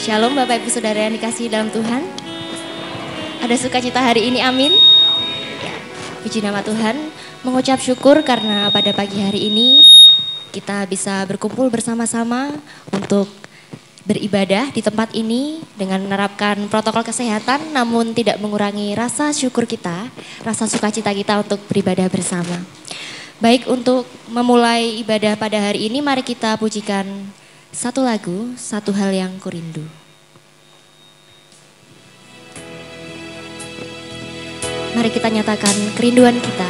Shalom Bapak Ibu Saudara yang dikasihi dalam Tuhan. Ada sukacita hari ini, amin. Ya, puji nama Tuhan, mengucap syukur karena pada pagi hari ini kita bisa berkumpul bersama-sama untuk beribadah di tempat ini dengan menerapkan protokol kesehatan, namun tidak mengurangi rasa syukur kita, rasa sukacita kita untuk beribadah bersama. Baik, untuk memulai ibadah pada hari ini, mari kita pujikan satu lagu, Satu Hal Yang Kurindu. Mari kita nyatakan kerinduan kita.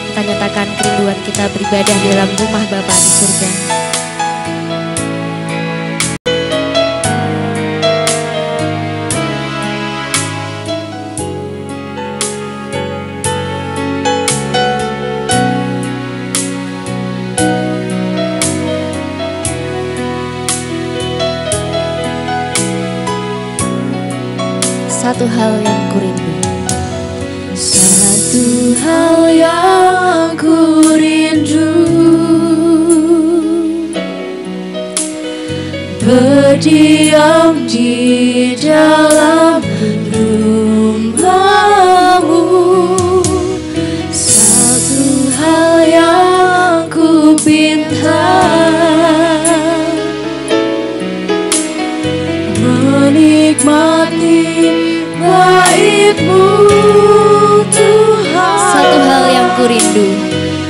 Kita nyatakan kerinduan kita beribadah di dalam rumah Bapa di surga. Satu hal yang kurindu. Satu hal yang kurindu, berdiam di dalam rumah-Mu. Satu hal yang kupinta, menikmati bait-Mu Tuhan. Satu hal yang kurindu.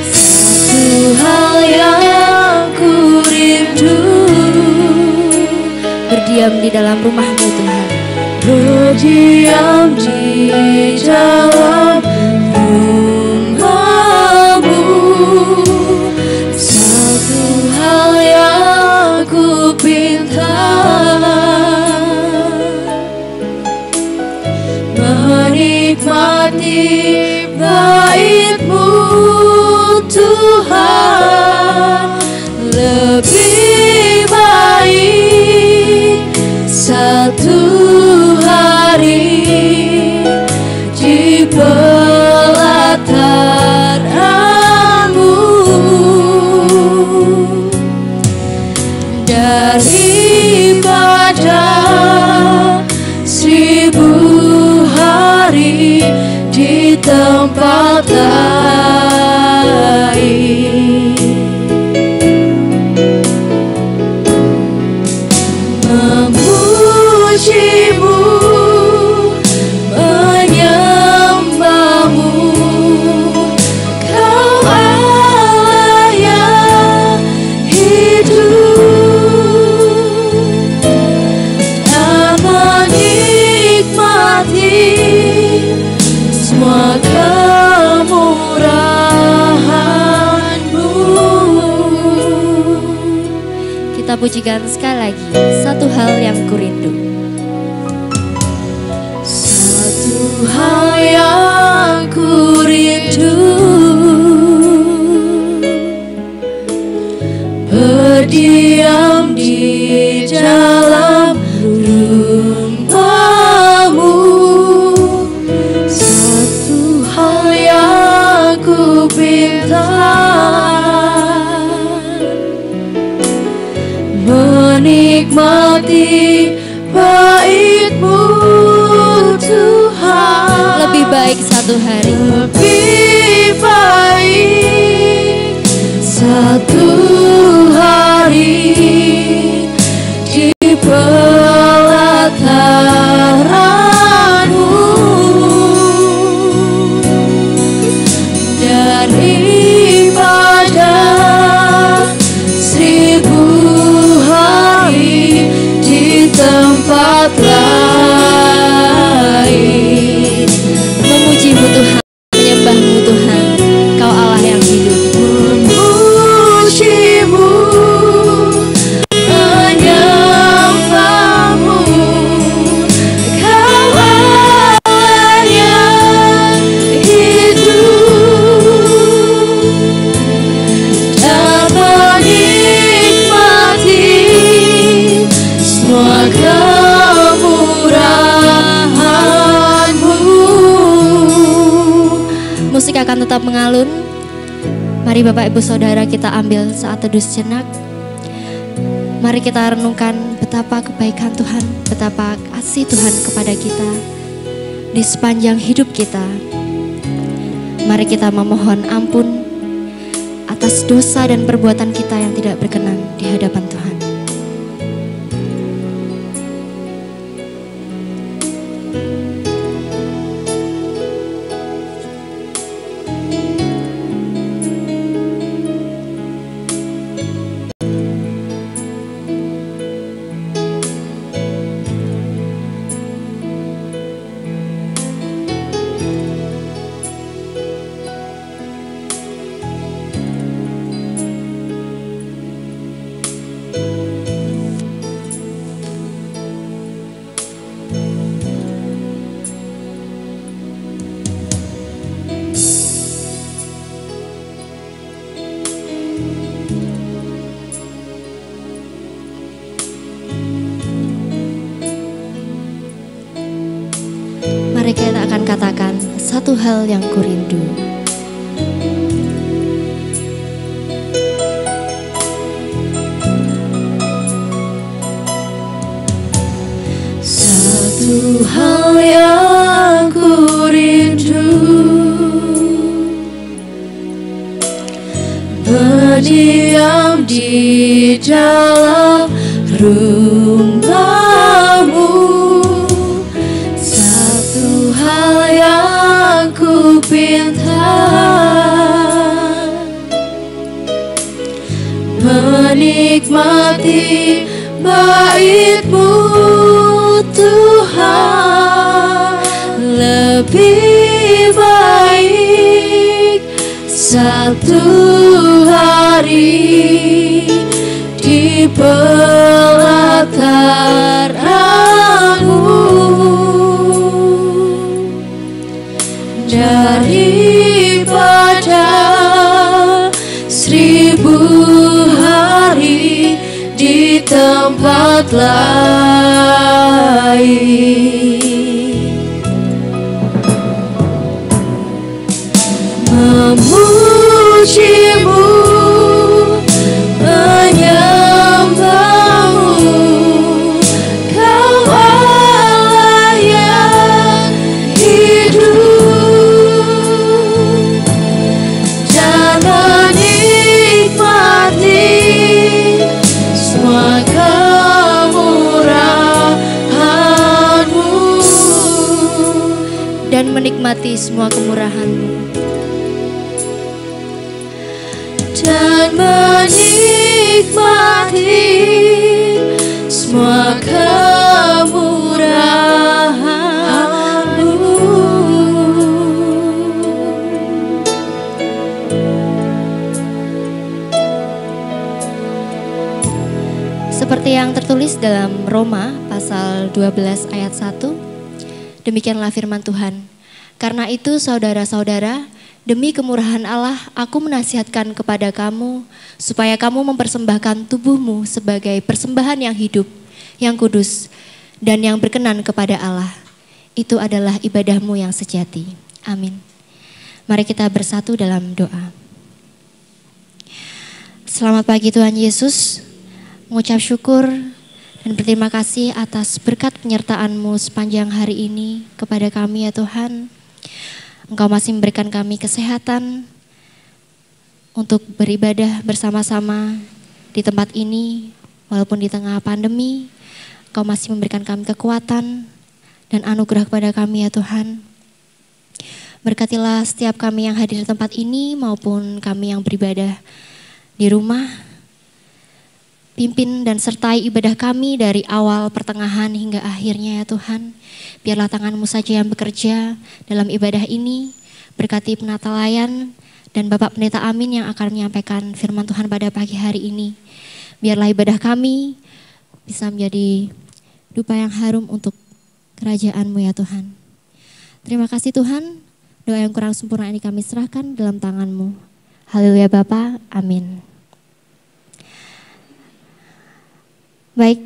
Satu hal yang kurindu, berdiam di dalam rumah-Mu Tuhan. berdiam di dalam rumah-Mu. Satu hal yang kupinta, menikmati bait-Mu Tuhan. Lebih baik satu hari di pelataran-Mu daripada 1000 hari di tempat lain. Memuji-Mu, menyembah-Mu, Kau Allah yang hidup, dan menikmati semua kemurahan-Mu. Kita pujikan sekali lagi, satu hal yang kurindu. Satu hal yang kurindu, berdiam di dalam rumah-Mu. Satu hal yang kupinta, menikmati bait-Mu Tuhan. Lebih baik satu hari. Lebih baik satu hari di pelataran-Mu daripada 1000 hari di tempat lain. Memuji-Mu Tuhan, menyembah-Mu Tuhan, Kau Allah yang hidup. Memuji-Mu, menyembah-Mu, Kau Allah yang hidup, dan menikmati semua kemurahan-Mu. Musik akan tetap mengalun. Mari Bapak Ibu Saudara kita ambil saat teduh sejenak. Mari kita renungkan betapa kebaikan Tuhan, betapa kasih Tuhan kepada kita di sepanjang hidup kita. Mari kita memohon ampun atas dosa dan perbuatan kita yang tidak berkenan di hadapan Tuhan. Mari kita akan katakan satu hal yang kurindu. Satu hal yang kurindu, berdiam di dalam rumah-Mu. Hal yang ku pinta, menikmati bait-Mu Tuhan. Lebih baik satu hari di pelataran-Mu daripada 1000 hari di tempat lain. Memuji-Mu, menyembah-Mu, Kau Allah yang hidup. Dan menikmati semua kemurahan-Mu. Dan menikmati semua kemurahan-Mu. Seperti yang tertulis dalam Roma pasal 12 ayat 1. Demikianlah firman Tuhan. Karena itu saudara-saudara, demi kemurahan Allah, aku menasihatkan kepada kamu, supaya kamu mempersembahkan tubuhmu sebagai persembahan yang hidup, yang kudus, dan yang berkenan kepada Allah. Itu adalah ibadahmu yang sejati. Amin. Mari kita bersatu dalam doa. Selamat pagi Tuhan Yesus, mengucap syukur dan berterima kasih atas berkat penyertaan-Mu sepanjang hari ini kepada kami ya Tuhan. Engkau masih memberikan kami kesehatan untuk beribadah bersama-sama di tempat ini. Walaupun di tengah pandemi, Engkau masih memberikan kami kekuatan dan anugerah kepada kami ya Tuhan. Berkatilah setiap kami yang hadir di tempat ini maupun kami yang beribadah di rumah. Pimpin dan sertai ibadah kami dari awal, pertengahan hingga akhirnya ya Tuhan. Biarlah tangan-Mu saja yang bekerja dalam ibadah ini. Berkati penata layan dan Bapak Pendeta Amin yang akan menyampaikan firman Tuhan pada pagi hari ini. Biarlah ibadah kami bisa menjadi dupa yang harum untuk kerajaan-Mu ya Tuhan. Terima kasih Tuhan. Doa yang kurang sempurna ini kami serahkan dalam tangan-Mu. Haleluya Bapa, amin. Baik,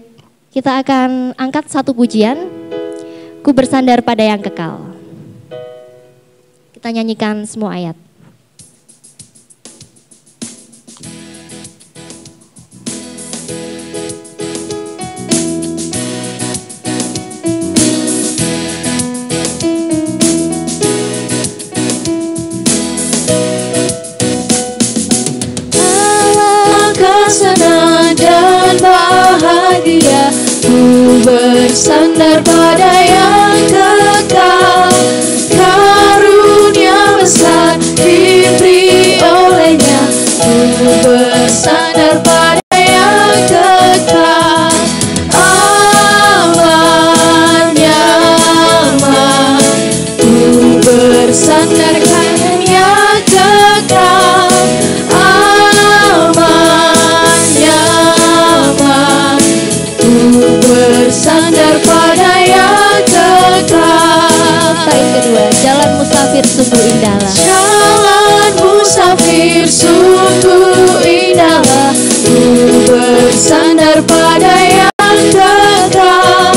kita akan angkat satu pujian, Ku bersandar pada yang kekal. Kita nyanyikan semua ayat. bersandar pada yang kekal. Karunia besar diberi olehnya, ku bersandar pada yang kekal. Aman, nyaman, ku bersandarkan yang kekal. Aman, nyaman, ku bersandar pada yang kekal. Bait kedua, jalan musafir sungguh indahlah. Jalan musafir sungguh indahlah, ku bersandar pada yang kekal.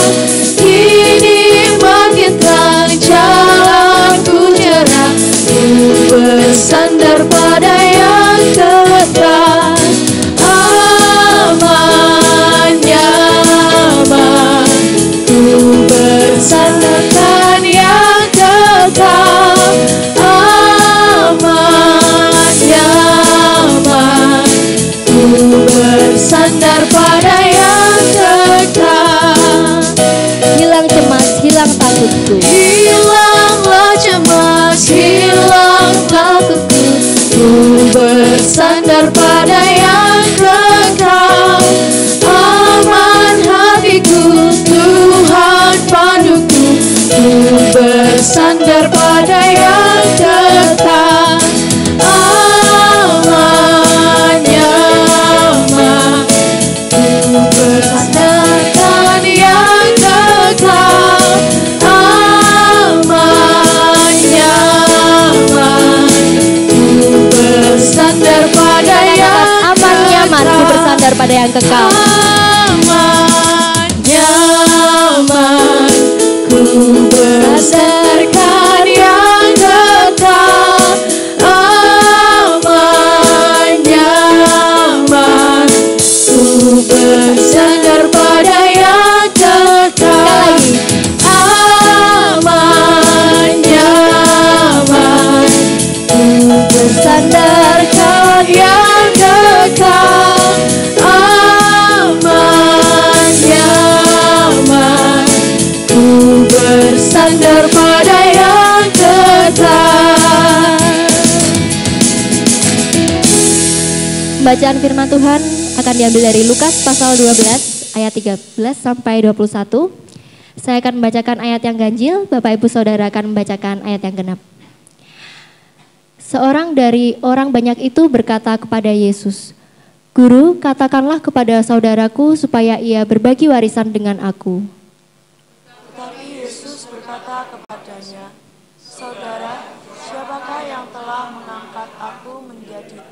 Kini makin terang jalanku cerah, ku bersandar pada yang kekal. Aman, nyaman, ku bersandarkan yang kekal. Aman, nyaman, ku bersandar pada yang kekal. Hilang cemas, hilang takutku. Hilanglah cemas, hilang takutku, ku bersandar pada yang kekal. Aman hatiku, Tuhan panduku, ku bersandar pada yang kekal. Aman, nyaman, ku bersandarkan yang kekal. Aman, nyaman, ku bersandar pada yang Aman, nyaman, ku kekal. bersandar pada yang kekal. Aman, nyaman, ku bersandarkan yang kekal. Aman, nyaman, ku bersandar pada yang kekal. Aman, nyaman, ku bersandarkan yang kekal. Aman, nyaman, ku bersandar pada yang kekal. Bacaan firman Tuhan akan diambil dari Lukas pasal 12 ayat 13 sampai 21. Saya akan membacakan ayat yang ganjil, Bapak Ibu Saudara akan membacakan ayat yang genap. Seorang dari orang banyak itu berkata kepada Yesus, "Guru, katakanlah kepada saudaraku supaya ia berbagi warisan dengan aku." Tetapi Yesus berkata kepadanya, "Saudara, siapakah yang telah mengangkat aku menjadi?"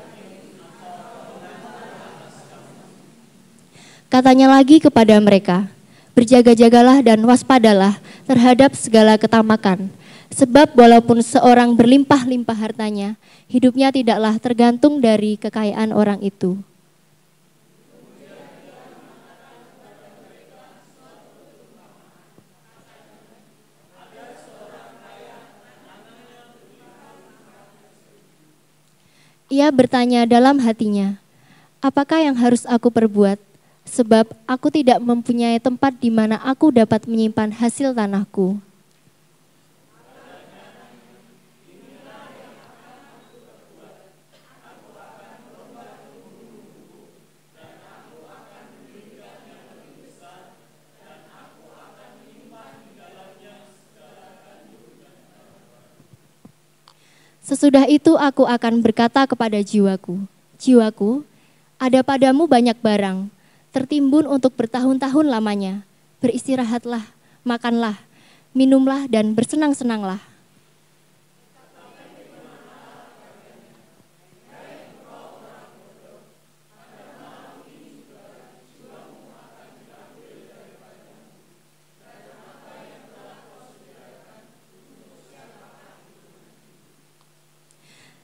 Katanya lagi kepada mereka, "Berjaga-jagalah dan waspadalah terhadap segala ketamakan. Sebab walaupun seorang berlimpah-limpah hartanya, hidupnya tidaklah tergantung dari kekayaan orang itu." Ia bertanya dalam hatinya, "Apakah yang harus aku perbuat? Sebab aku tidak mempunyai tempat di mana aku dapat menyimpan hasil tanahku." Sesudah itu aku akan berkata kepada jiwaku, "Jiwaku, ada padamu banyak barang, tertimbun untuk bertahun-tahun lamanya. Beristirahatlah, makanlah, minumlah, dan bersenang-senanglah."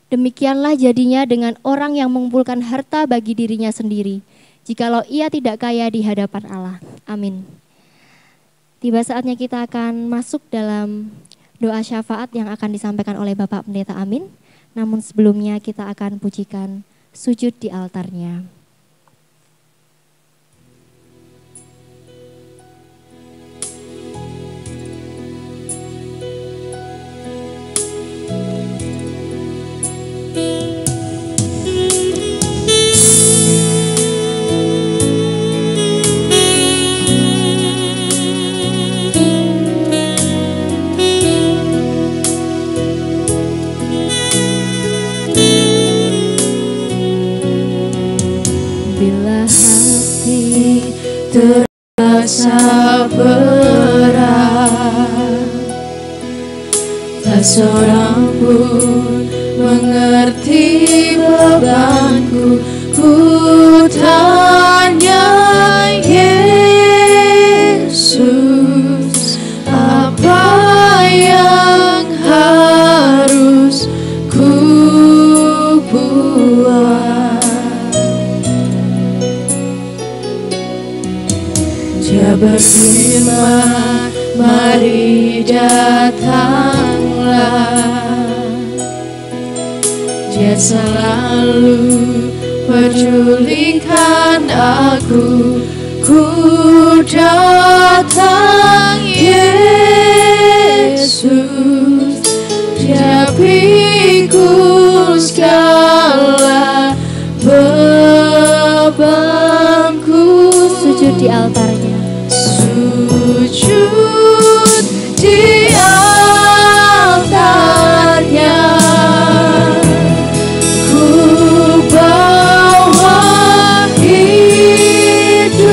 Demikianlah jadinya dengan orang yang mengumpulkan harta bagi dirinya sendiri, jikalau ia tidak kaya di hadapan Allah. Amin. Tiba saatnya kita akan masuk dalam doa syafaat yang akan disampaikan oleh Bapak Pendeta Amin. Namun sebelumnya kita akan pujikan sujud di altarnya. terasa berat, tak seorang pun mengerti bebanku. Ku tanya Yesus, apa yang harus ku buat? Dia berfirman, mari datanglah. Dia selalu pedulikan aku. Ku datang Yesus, Dia pikul segala bebanku. Sujud di altarnya. Sujud di altarnya. Ku bawa hidupku,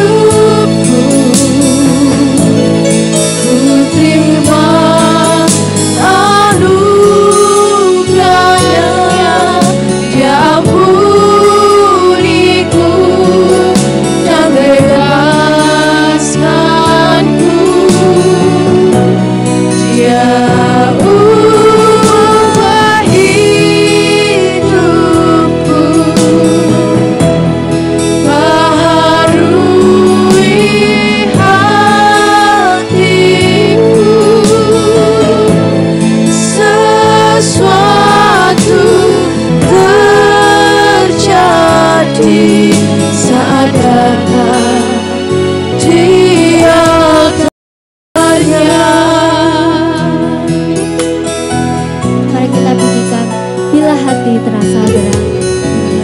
ku terima anugerahnya. Dia ampuniku dan bebaskanku. Dia ubah hidupku, baharui hatiku. Sesuatu terjadi saat datang di altarnya. Mari kita bunyikan, bila hati terasa berat.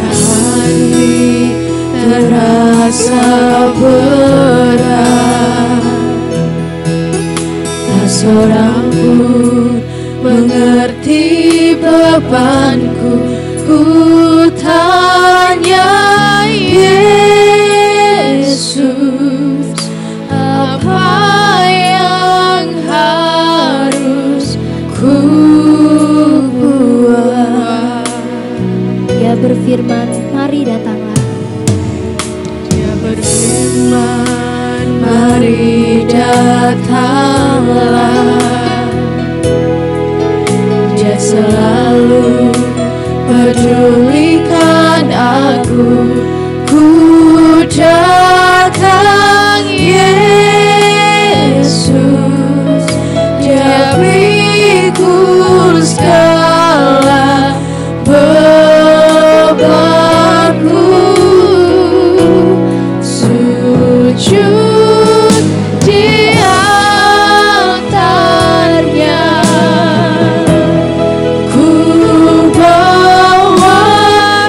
Hati terasa berat, tak seorang pun mengerti bebanku. Ku tanya Yesus, apa yang harus ku buat? Dia berfirman, mari datanglah. Dia berfirman, mari datanglah. Dia selalu pedulikan aku. Ku datang Yesus, Dia pikul segala bebanku. Sujud di altarnya. Ku bawa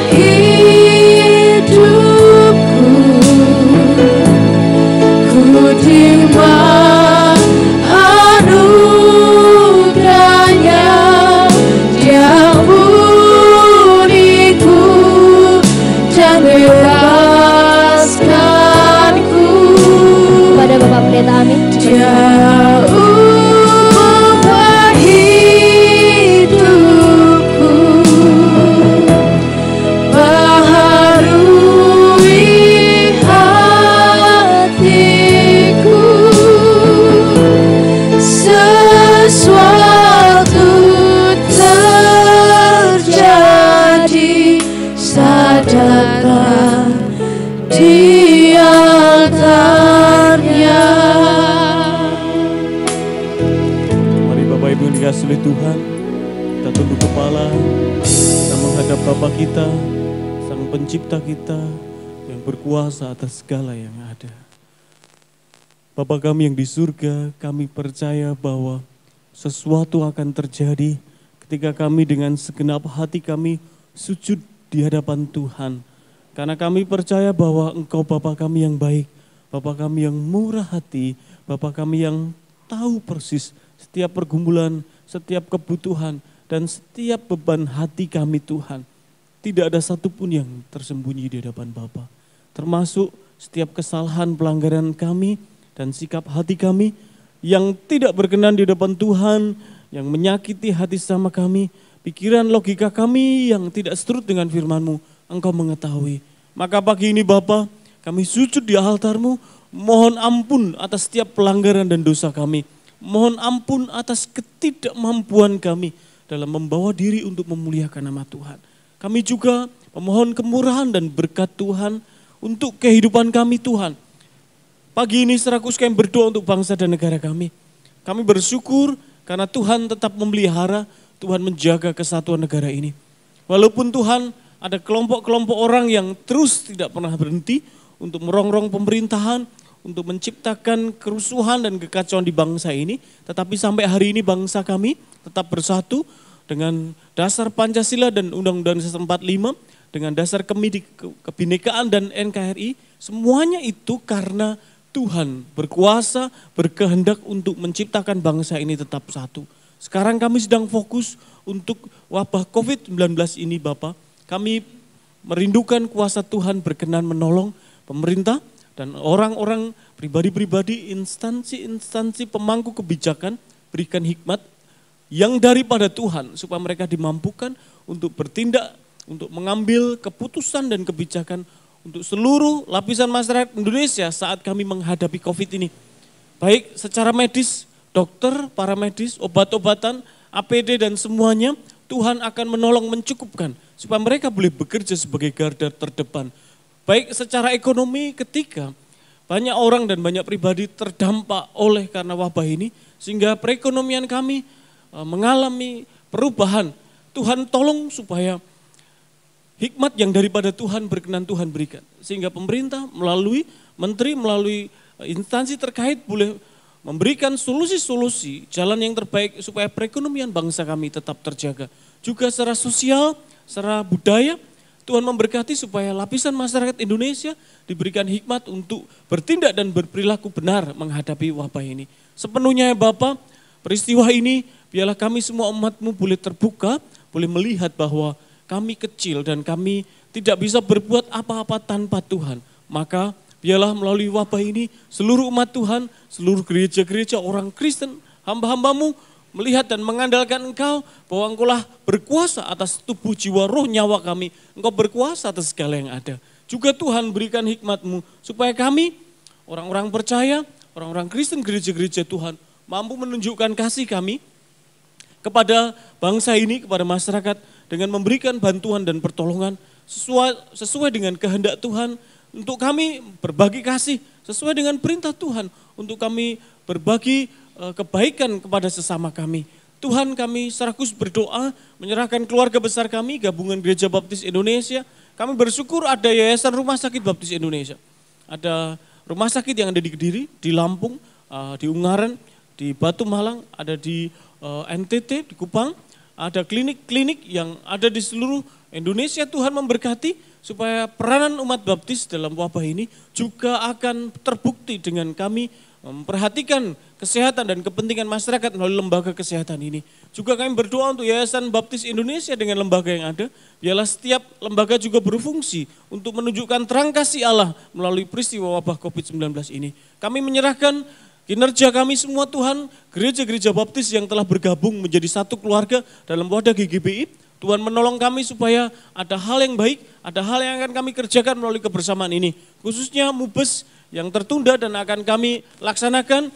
hidupku, ku terima anugerahnya. Dia ampuniku dan bebaskanku. Kepada Bapak Pendeta Amin. Dia ubah hidupku, baharui hatiku. Sesuatu terjadi saat datang di altarnya. Mari Bapak Ibu yang dikasihi oleh Tuhan, kita tunduk kepala, kita menghadap Bapa kita, Sang Pencipta kita yang berkuasa atas segala yang ada. Bapa kami yang di surga, kami percaya bahwa sesuatu akan terjadi ketika kami dengan segenap hati kami sujud di hadapan Tuhan. Karena kami percaya bahwa Engkau Bapa kami yang baik, Bapa kami yang murah hati, Bapa kami yang tahu persis setiap pergumulan, setiap kebutuhan, dan setiap beban hati kami Tuhan. Tidak ada satupun yang tersembunyi di hadapan Bapa. Termasuk setiap kesalahan pelanggaran kami dan sikap hati kami yang tidak berkenan di depan Tuhan, yang menyakiti hati sama kami, pikiran logika kami yang tidak seturut dengan firman-Mu, Engkau mengetahui. Maka pagi ini Bapa, kami sujud di altar-Mu, mohon ampun atas setiap pelanggaran dan dosa kami. Mohon ampun atas ketidakmampuan kami dalam membawa diri untuk memuliakan nama Tuhan. Kami juga memohon kemurahan dan berkat Tuhan untuk kehidupan kami Tuhan. Pagi ini serakus kami berdoa untuk bangsa dan negara kami. Kami bersyukur karena Tuhan tetap memelihara, Tuhan menjaga kesatuan negara ini. Walaupun Tuhan ada kelompok-kelompok orang yang terus tidak pernah berhenti untuk merongrong pemerintahan, untuk menciptakan kerusuhan dan kekacauan di bangsa ini. Tetapi sampai hari ini bangsa kami tetap bersatu dengan dasar Pancasila dan Undang-Undang 45, dengan dasar kebinekaan dan NKRI. Semuanya itu karena Tuhan berkuasa, berkehendak untuk menciptakan bangsa ini tetap satu. Sekarang kami sedang fokus untuk wabah COVID-19 ini Bapak. Kami merindukan kuasa Tuhan berkenan menolong pemerintah dan orang-orang pribadi-pribadi, instansi-instansi pemangku kebijakan, berikan hikmat yang daripada Tuhan supaya mereka dimampukan untuk bertindak, untuk mengambil keputusan dan kebijakan untuk seluruh lapisan masyarakat Indonesia saat kami menghadapi COVID ini. Baik secara medis, dokter, paramedis, obat-obatan, APD dan semuanya, Tuhan akan menolong mencukupkan supaya mereka boleh bekerja sebagai garda terdepan. Baik secara ekonomi ketika banyak orang dan banyak pribadi terdampak oleh karena wabah ini, sehingga perekonomian kami mengalami perubahan. Tuhan tolong supaya hikmat yang daripada Tuhan berkenan Tuhan berikan. Sehingga pemerintah melalui menteri, melalui instansi terkait boleh memberikan solusi-solusi jalan yang terbaik supaya perekonomian bangsa kami tetap terjaga. Juga secara sosial, secara budaya, Tuhan memberkati supaya lapisan masyarakat Indonesia diberikan hikmat untuk bertindak dan berperilaku benar menghadapi wabah ini. Sepenuhnya ya Bapak, peristiwa ini biarlah kami semua umat-Mu boleh terbuka, boleh melihat bahwa kami kecil dan kami tidak bisa berbuat apa-apa tanpa Tuhan. Maka biarlah melalui wabah ini seluruh umat Tuhan, seluruh gereja-gereja orang Kristen, hamba-hamba-Mu melihat dan mengandalkan Engkau bahwa Engkau-lah berkuasa atas tubuh, jiwa, roh, nyawa kami. Engkau berkuasa atas segala yang ada. Juga Tuhan berikan hikmat-Mu supaya kami, orang-orang percaya, orang-orang Kristen, gereja-gereja Tuhan, mampu menunjukkan kasih kami kepada bangsa ini, kepada masyarakat dengan memberikan bantuan dan pertolongan sesuai dengan kehendak Tuhan untuk kami berbagi kasih sesuai dengan perintah Tuhan untuk kami berbagi kebaikan kepada sesama kami. Tuhan kami serakus berdoa menyerahkan keluarga besar kami, Gabungan Gereja Baptis Indonesia. Kami bersyukur ada Yayasan Rumah Sakit Baptis Indonesia. Ada rumah sakit yang ada di Kediri, di Lampung, di Ungaran, di Batu Malang, ada di NTT, di Kupang. Ada klinik-klinik yang ada di seluruh Indonesia. Tuhan memberkati supaya peranan umat baptis dalam wabah ini juga akan terbukti dengan kami memperhatikan kesehatan dan kepentingan masyarakat melalui lembaga kesehatan ini. Juga kami berdoa untuk Yayasan Baptis Indonesia dengan lembaga yang ada. Biarlah setiap lembaga juga berfungsi untuk menunjukkan terang kasih Allah melalui peristiwa wabah COVID-19 ini. Kami menyerahkan kinerja kami semua Tuhan, gereja-gereja baptis yang telah bergabung menjadi satu keluarga dalam wadah GGBI. Tuhan menolong kami supaya ada hal yang baik, ada hal yang akan kami kerjakan melalui kebersamaan ini. Khususnya MUBES yang tertunda dan akan kami laksanakan,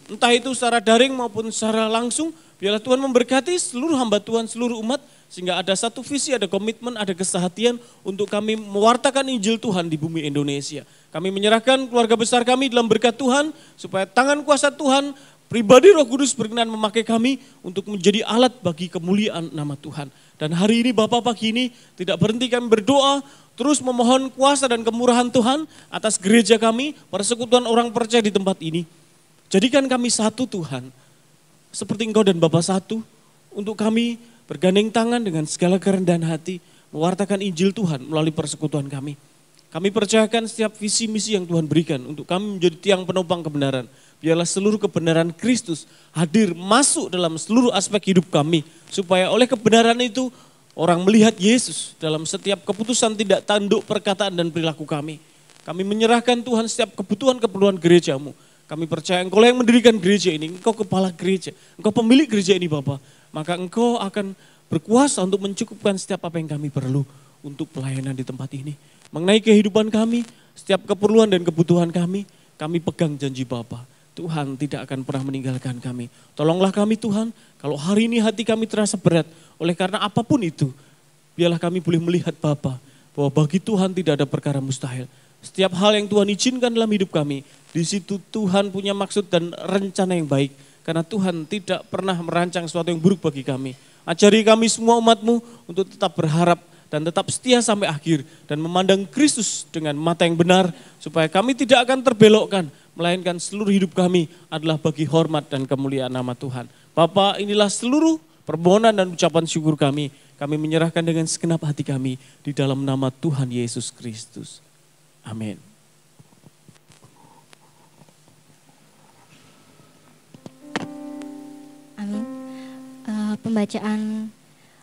entah itu secara daring maupun secara langsung. Biarlah Tuhan memberkati seluruh hamba Tuhan, seluruh umat, sehingga ada satu visi, ada komitmen, ada kesehatian untuk kami mewartakan Injil Tuhan di bumi Indonesia. Kami menyerahkan keluarga besar kami dalam berkat Tuhan, supaya tangan kuasa Tuhan, pribadi Roh Kudus berkenan memakai kami untuk menjadi alat bagi kemuliaan nama Tuhan. Dan hari ini Bapak pagi ini tidak berhenti kami berdoa, terus memohon kuasa dan kemurahan Tuhan atas gereja kami, persekutuan orang percaya di tempat ini. Jadikan kami satu Tuhan, seperti Engkau dan Bapa satu, untuk kami bergandeng tangan dengan segala kerendahan hati, mewartakan Injil Tuhan melalui persekutuan kami. Kami percayakan setiap visi misi yang Tuhan berikan untuk kami menjadi tiang penopang kebenaran. Biarlah seluruh kebenaran Kristus hadir masuk dalam seluruh aspek hidup kami. Supaya oleh kebenaran itu orang melihat Yesus dalam setiap keputusan tidak tanduk perkataan dan perilaku kami. Kami menyerahkan Tuhan setiap kebutuhan-keperluan gerejamu. Kami percaya Engkau yang mendirikan gereja ini, Engkau kepala gereja, Engkau pemilik gereja ini Bapa. Maka Engkau akan berkuasa untuk mencukupkan setiap apa yang kami perlu untuk pelayanan di tempat ini. Mengenai kehidupan kami, setiap keperluan dan kebutuhan kami pegang janji Bapa. Tuhan tidak akan pernah meninggalkan kami. Tolonglah kami Tuhan, kalau hari ini hati kami terasa berat, oleh karena apapun itu, biarlah kami boleh melihat Bapa, bahwa bagi Tuhan tidak ada perkara mustahil. Setiap hal yang Tuhan izinkan dalam hidup kami, di situ Tuhan punya maksud dan rencana yang baik. Karena Tuhan tidak pernah merancang sesuatu yang buruk bagi kami. Ajari kami semua umat-Mu untuk tetap berharap dan tetap setia sampai akhir. Dan memandang Kristus dengan mata yang benar, supaya kami tidak akan terbelokkan. Melainkan seluruh hidup kami adalah bagi hormat dan kemuliaan nama Tuhan. Bapa, inilah seluruh permohonan dan ucapan syukur kami. Kami menyerahkan dengan segenap hati kami di dalam nama Tuhan Yesus Kristus. Amin. Amin. Pembacaan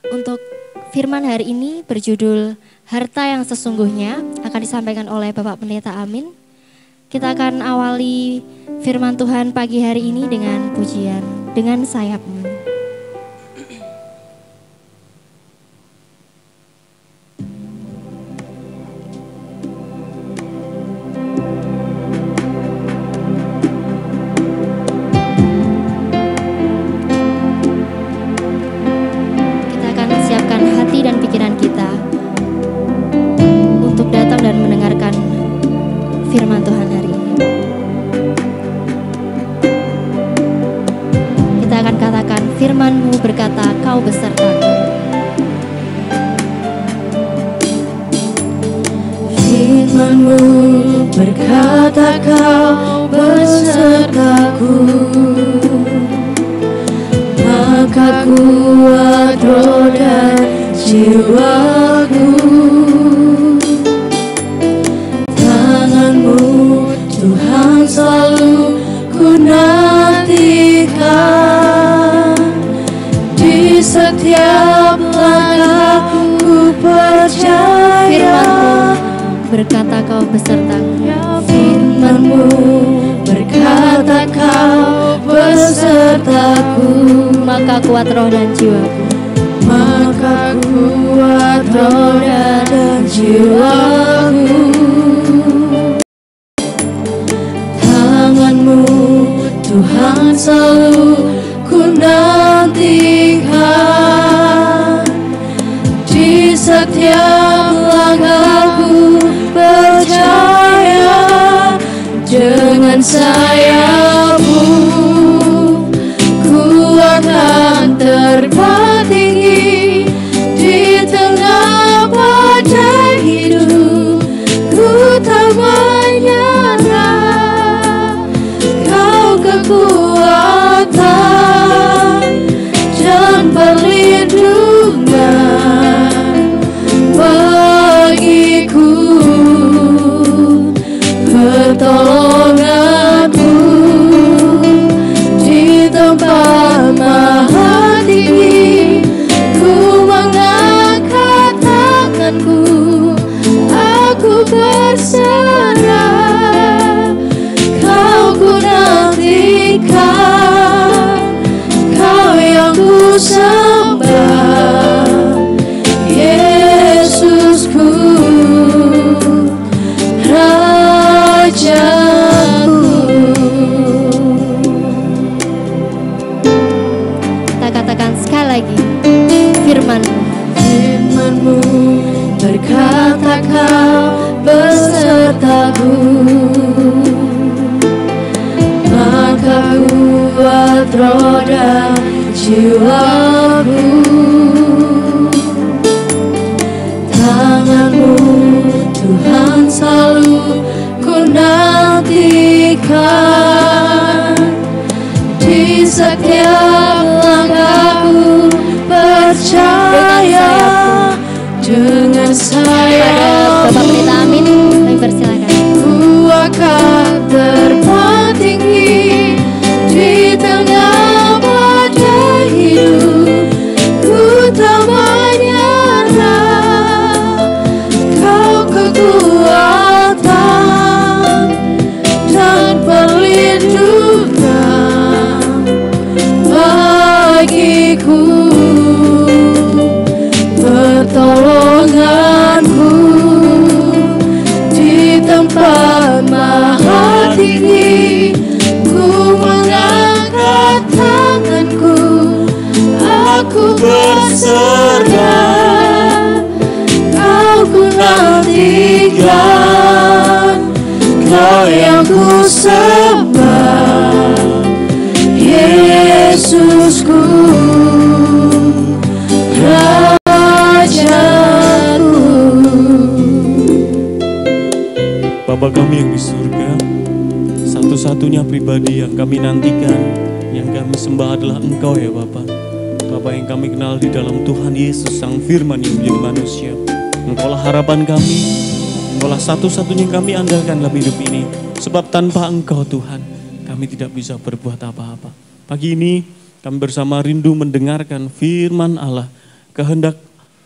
untuk firman hari ini berjudul Harta yang Sesungguhnya akan disampaikan oleh Bapak Pendeta Amin. Kita akan awali firman Tuhan pagi hari ini dengan pujian Dengan Sayap-Mu. Firman Tuhan hari ini. Kita akan katakan, firman-Mu berkata, Kau besertaku. Firman-Mu berkata, Kau besertaku. Maka kuat roh dan jiwaku. Tuhan selalu ku nantikan, di setiap langkahku ku percaya. Firman-Mu berkata Kau besertaku. Firman-Mu berkata Kau besertaku. Maka kuat roh dan jiwaku. Maka kuat roh dan jiwaku. Tuhan selalu ku nantikan, di setiap langkahku percaya. Dengan sayap-Mu ku akan terbang tinggi, di tengah badai hidup ku tak menyerah. Kekuatan dan perlindungan bagiku, pertolongan-Mu di tempat maha tinggi. Ku mengangkat tanganku, aku berserah. Kau yang ku sembah, Yesusku, Rajaku. Kita katakan sekali lagi, firman-Mu. Firman-Mu berkata Kau besertaku. Maka kuat roh dan jiwaku. Tangan-Mu Tuhan selalu ku nantikan, di setiap langkahku percaya. Dengan sayap-Mu Bapak Pendeta Amin, kami persilakan. ku akan terbang tinggi, di tengah badai hidup ku tak menyerah. Kau kekuatan Yesusku, Rajaku. Bapa kami yang di surga, satu-satunya pribadi yang kami nantikan, yang kami sembah adalah Engkau ya Bapa. Bapa yang kami kenal di dalam Tuhan Yesus, Sang Firman yang menjadi manusia. Engkaulah harapan kami, Engkaulah satu-satunya yang kami andalkan dalam hidup ini. Sebab tanpa Engkau Tuhan, kami tidak bisa berbuat apa-apa. Pagi ini kami bersama rindu mendengarkan firman Allah, kehendak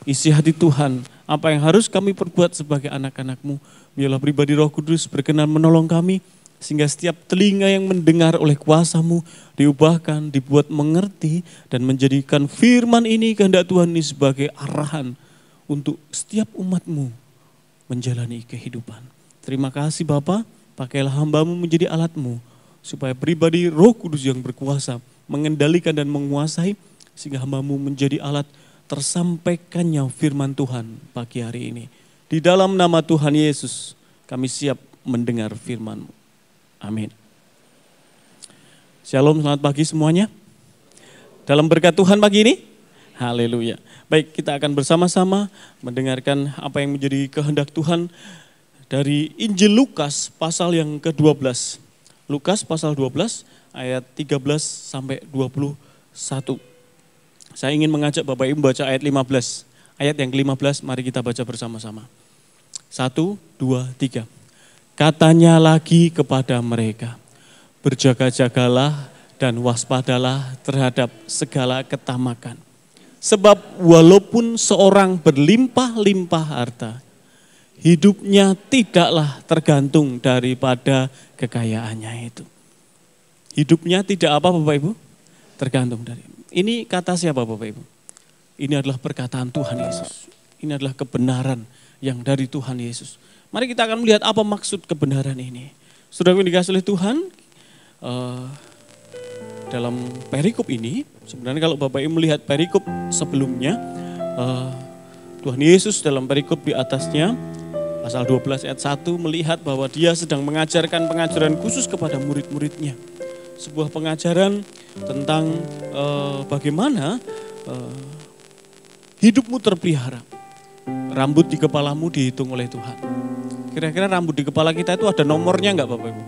isi hati Tuhan, apa yang harus kami perbuat sebagai anak-anak-Mu. Biarlah pribadi Roh Kudus berkenan menolong kami, sehingga setiap telinga yang mendengar oleh kuasa-Mu diubahkan, dibuat mengerti, dan menjadikan firman ini kehendak Tuhan ini sebagai arahan untuk setiap umat-Mu menjalani kehidupan. Terima kasih Bapa, pakailah hamba-Mu menjadi alat-Mu, supaya pribadi Roh Kudus yang berkuasa mengendalikan dan menguasai, sehingga hamba-Mu menjadi alat tersampaikannya firman Tuhan pagi hari ini. Di dalam nama Tuhan Yesus, kami siap mendengar firman-Mu. Amin. Shalom, selamat pagi semuanya. Dalam berkat Tuhan pagi ini, haleluya. Baik, kita akan bersama-sama mendengarkan apa yang menjadi kehendak Tuhan dari Injil Lukas pasal yang ke-12. Lukas pasal 12 ayat 13 sampai 21. Saya ingin mengajak Bapak Ibu baca ayat 15. Ayat yang ke-15 mari kita baca bersama-sama. 1, 2, 3. Katanya lagi kepada mereka, berjaga-jagalah dan waspadalah terhadap segala ketamakan. Sebab walaupun seorang berlimpah-limpah harta, hidupnya tidaklah tergantung daripada kekayaannya itu. Hidupnya tidak apa Bapak Ibu? Tergantung dari. Ini kata siapa Bapak Ibu? Ini adalah perkataan Tuhan Yesus. Ini adalah kebenaran yang dari Tuhan Yesus. Mari kita akan melihat apa maksud kebenaran ini. Saudara yang dikasihi oleh Tuhan, dalam perikop ini, sebenarnya kalau Bapak Ibu melihat perikop sebelumnya, Tuhan Yesus dalam perikop di atasnya, pasal 12 ayat 1 melihat bahwa dia sedang mengajarkan pengajaran khusus kepada murid-muridnya. Sebuah pengajaran tentang bagaimana hidupmu terpelihara. Rambut di kepalamu dihitung oleh Tuhan. Kira-kira rambut di kepala kita itu ada nomornya enggak Bapak Ibu?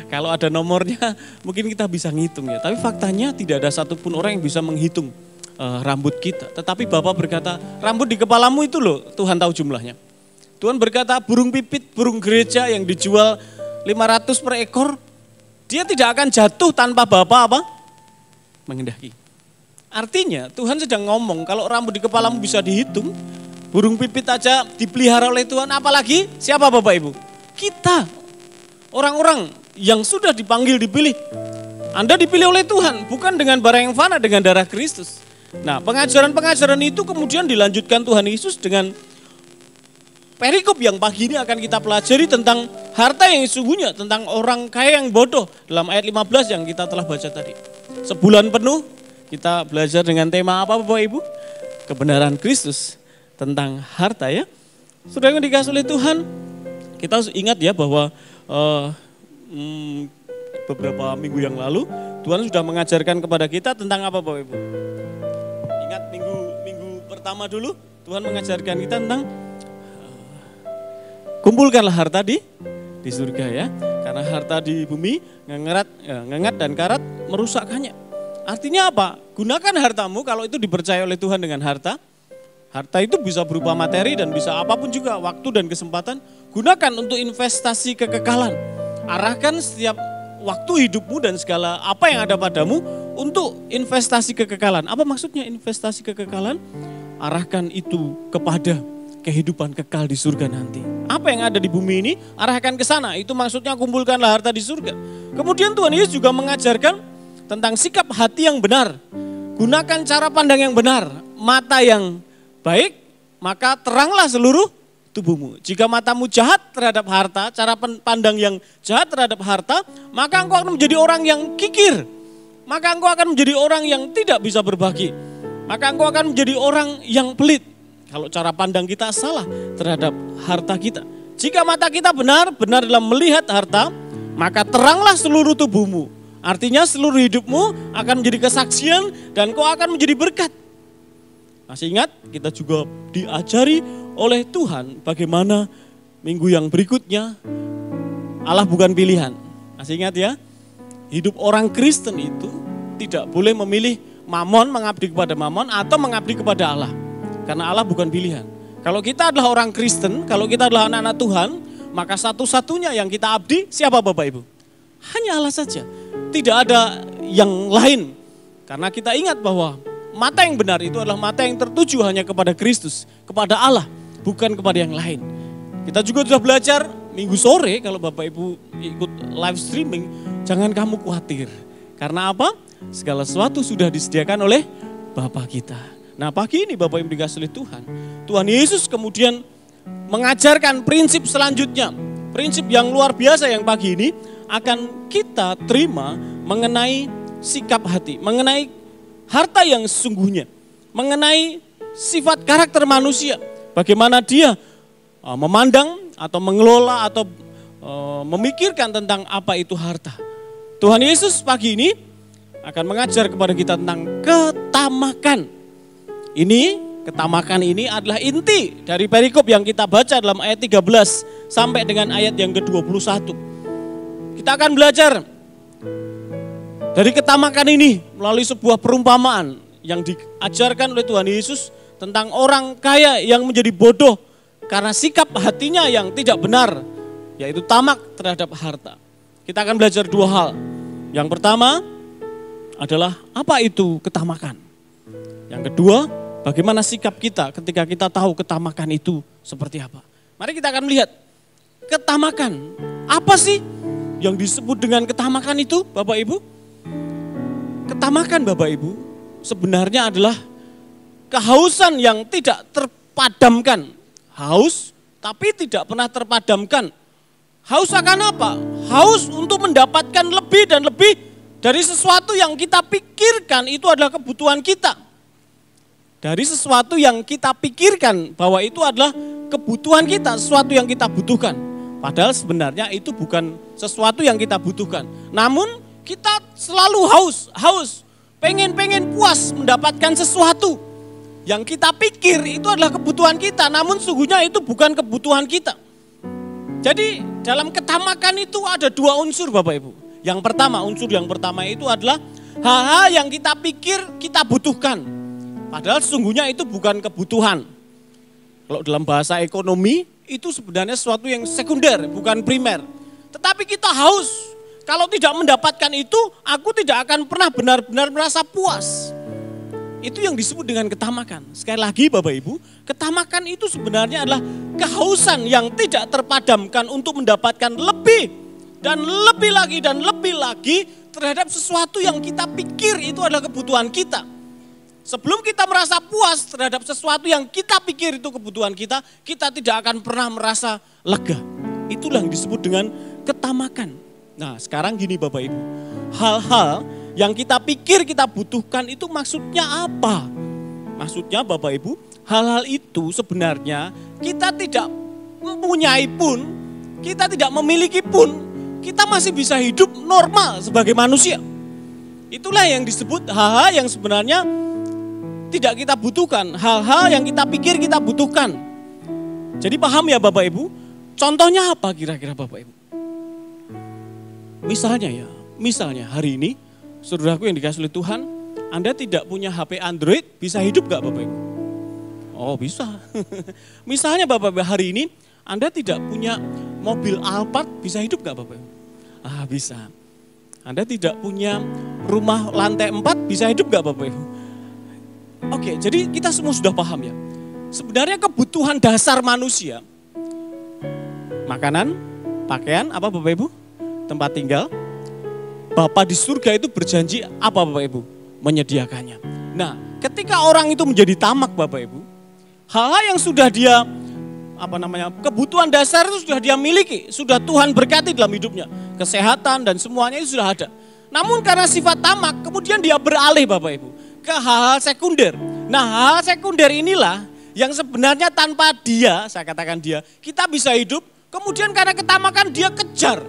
Kalau ada nomornya mungkin kita bisa ngitung ya. Tapi faktanya tidak ada satupun orang yang bisa menghitung rambut kita. Tetapi Bapak berkata rambut di kepalamu itu loh Tuhan tahu jumlahnya. Tuhan berkata burung pipit, burung gereja yang dijual 500 per ekor. Dia tidak akan jatuh tanpa Bapak apa? Mengendaki. Artinya Tuhan sedang ngomong kalau rambut di kepalamu bisa dihitung, burung pipit aja dipelihara oleh Tuhan, apalagi siapa Bapak Ibu? Kita, orang-orang yang sudah dipanggil, dipilih. Anda dipilih oleh Tuhan, bukan dengan barang yang fana, dengan darah Kristus. Nah, pengajaran-pengajaran itu kemudian dilanjutkan Tuhan Yesus dengan perikop yang pagi ini akan kita pelajari tentang harta yang sesungguhnya, tentang orang kaya yang bodoh dalam ayat 15 yang kita telah baca tadi. Sebulan penuh kita belajar dengan tema apa Bapak Ibu? Kebenaran Kristus tentang harta ya. Saudara yang dikasihi oleh Tuhan, kita harus ingat ya bahwa beberapa minggu yang lalu Tuhan sudah mengajarkan kepada kita tentang apa Bapak Ibu? Ingat minggu pertama dulu Tuhan mengajarkan kita tentang kumpulkanlah harta di surga ya. Karena harta di bumi ngengat dan karat merusakkannya. Artinya apa? Gunakan hartamu kalau itu dipercaya oleh Tuhan dengan harta. Harta itu bisa berupa materi dan bisa apapun juga, waktu dan kesempatan. Gunakan untuk investasi kekekalan. Arahkan setiap waktu hidupmu dan segala apa yang ada padamu untuk investasi kekekalan. Apa maksudnya investasi kekekalan? Arahkan itu kepada kehidupan kekal di surga nanti. Apa yang ada di bumi ini, arahkan ke sana. Itu maksudnya kumpulkanlah harta di surga. Kemudian Tuhan Yesus juga mengajarkan tentang sikap hati yang benar. Gunakan cara pandang yang benar. Mata yang baik, maka teranglah seluruh tubuhmu. Jika matamu jahat terhadap harta, cara pandang yang jahat terhadap harta, maka engkau akan menjadi orang yang kikir. Maka engkau akan menjadi orang yang tidak bisa berbagi. Maka engkau akan menjadi orang yang pelit. Kalau cara pandang kita salah terhadap harta kita. Jika mata kita benar dalam melihat harta, maka teranglah seluruh tubuhmu. Artinya seluruh hidupmu akan menjadi kesaksian dan kau akan menjadi berkat. Masih ingat kita juga diajari oleh Tuhan bagaimana minggu yang berikutnya Allah bukan pilihan. Masih ingat ya? Hidup orang Kristen itu tidak boleh memilih mamon, mengabdi kepada mamon atau mengabdi kepada Allah. Karena Allah bukan pilihan. Kalau kita adalah orang Kristen, kalau kita adalah anak-anak Tuhan, maka satu-satunya yang kita abdi siapa Bapak Ibu? Hanya Allah saja. Tidak ada yang lain. Karena kita ingat bahwa mata yang benar itu adalah mata yang tertuju hanya kepada Kristus, kepada Allah, bukan kepada yang lain. Kita juga sudah belajar minggu sore kalau Bapak Ibu ikut live streaming, jangan kamu khawatir. Karena apa? Segala sesuatu sudah disediakan oleh Bapa kita. Nah pagi ini Bapak Ibu dikasih oleh Tuhan. Tuhan Yesus kemudian mengajarkan prinsip selanjutnya. Prinsip yang luar biasa yang pagi ini akan kita terima mengenai sikap hati. Mengenai harta yang sesungguhnya. Mengenai sifat karakter manusia. Bagaimana dia memandang atau mengelola atau memikirkan tentang apa itu harta. Tuhan Yesus pagi ini akan mengajar kepada kita tentang ketamakan. Ketamakan ini adalah inti dari perikop yang kita baca dalam ayat 13 sampai dengan ayat yang ke-21. Kita akan belajar dari ketamakan ini melalui sebuah perumpamaan yang diajarkan oleh Tuhan Yesus tentang orang kaya yang menjadi bodoh karena sikap hatinya yang tidak benar, yaitu tamak terhadap harta. Kita akan belajar dua hal. Yang pertama adalah apa itu ketamakan. Yang kedua, bagaimana sikap kita ketika kita tahu ketamakan itu seperti apa. Mari kita akan melihat ketamakan. Apa sih yang disebut dengan ketamakan itu, Bapak Ibu? Ketamakan Bapak Ibu sebenarnya adalah kehausan yang tidak terpadamkan. Haus tapi tidak pernah terpadamkan. Haus akan apa? Haus untuk mendapatkan lebih dan lebih dari sesuatu yang kita pikirkan itu adalah kebutuhan kita. Dari sesuatu yang kita pikirkan bahwa itu adalah kebutuhan kita, sesuatu yang kita butuhkan. Padahal sebenarnya itu bukan sesuatu yang kita butuhkan. Namun kita selalu haus, pengen puas mendapatkan sesuatu. Yang kita pikir itu adalah kebutuhan kita, namun sungguhnya itu bukan kebutuhan kita. Jadi dalam ketamakan itu ada dua unsur Bapak Ibu. Unsur yang pertama itu adalah hal-hal yang kita pikir kita butuhkan. Padahal sesungguhnya itu bukan kebutuhan. Kalau dalam bahasa ekonomi itu sebenarnya sesuatu yang sekunder, bukan primer. Tetapi kita haus. Kalau tidak mendapatkan itu, aku tidak akan pernah benar-benar merasa puas. Itu yang disebut dengan ketamakan. Sekali lagi Bapak Ibu, ketamakan itu sebenarnya adalah kehausan yang tidak terpadamkan untuk mendapatkan lebih dan lebih lagi dan lebih lagi terhadap sesuatu yang kita pikir itu adalah kebutuhan kita. Sebelum kita merasa puas terhadap sesuatu yang kita pikir itu kebutuhan kita, kita tidak akan pernah merasa lega. Itulah yang disebut dengan ketamakan. Nah sekarang gini Bapak Ibu, hal-hal yang kita pikir kita butuhkan itu maksudnya apa? Maksudnya Bapak Ibu, hal-hal itu sebenarnya kita tidak mempunyai pun, kita tidak memiliki pun, kita masih bisa hidup normal sebagai manusia. Itulah yang disebut hal-hal yang sebenarnya tidak kita butuhkan, hal-hal yang kita pikir kita butuhkan. Jadi paham ya Bapak Ibu? Contohnya apa kira-kira Bapak Ibu? Misalnya hari ini, saudaraku yang dikasih oleh Tuhan, Anda tidak punya HP Android, bisa hidup gak Bapak Ibu? Oh bisa. Misalnya Bapak Ibu hari ini, Anda tidak punya mobil Alphard, bisa hidup gak Bapak Ibu? Bisa. Anda tidak punya rumah lantai 4, bisa hidup gak Bapak Ibu? Oke, jadi kita semua sudah paham ya. Sebenarnya kebutuhan dasar manusia, makanan, pakaian, apa Bapak Ibu? Tempat tinggal. Bapa di surga itu berjanji apa Bapak Ibu? Menyediakannya. Nah ketika orang itu menjadi tamak Bapak Ibu, hal-hal yang sudah dia, kebutuhan dasar itu sudah dia miliki, sudah Tuhan berkati dalam hidupnya. Kesehatan dan semuanya itu sudah ada. Namun karena sifat tamak, kemudian dia beralih Bapak Ibu ke hal-hal sekunder. Nah hal sekunder inilah yang sebenarnya tanpa dia, saya katakan dia, kita bisa hidup. Kemudian karena ketamakan dia kejar.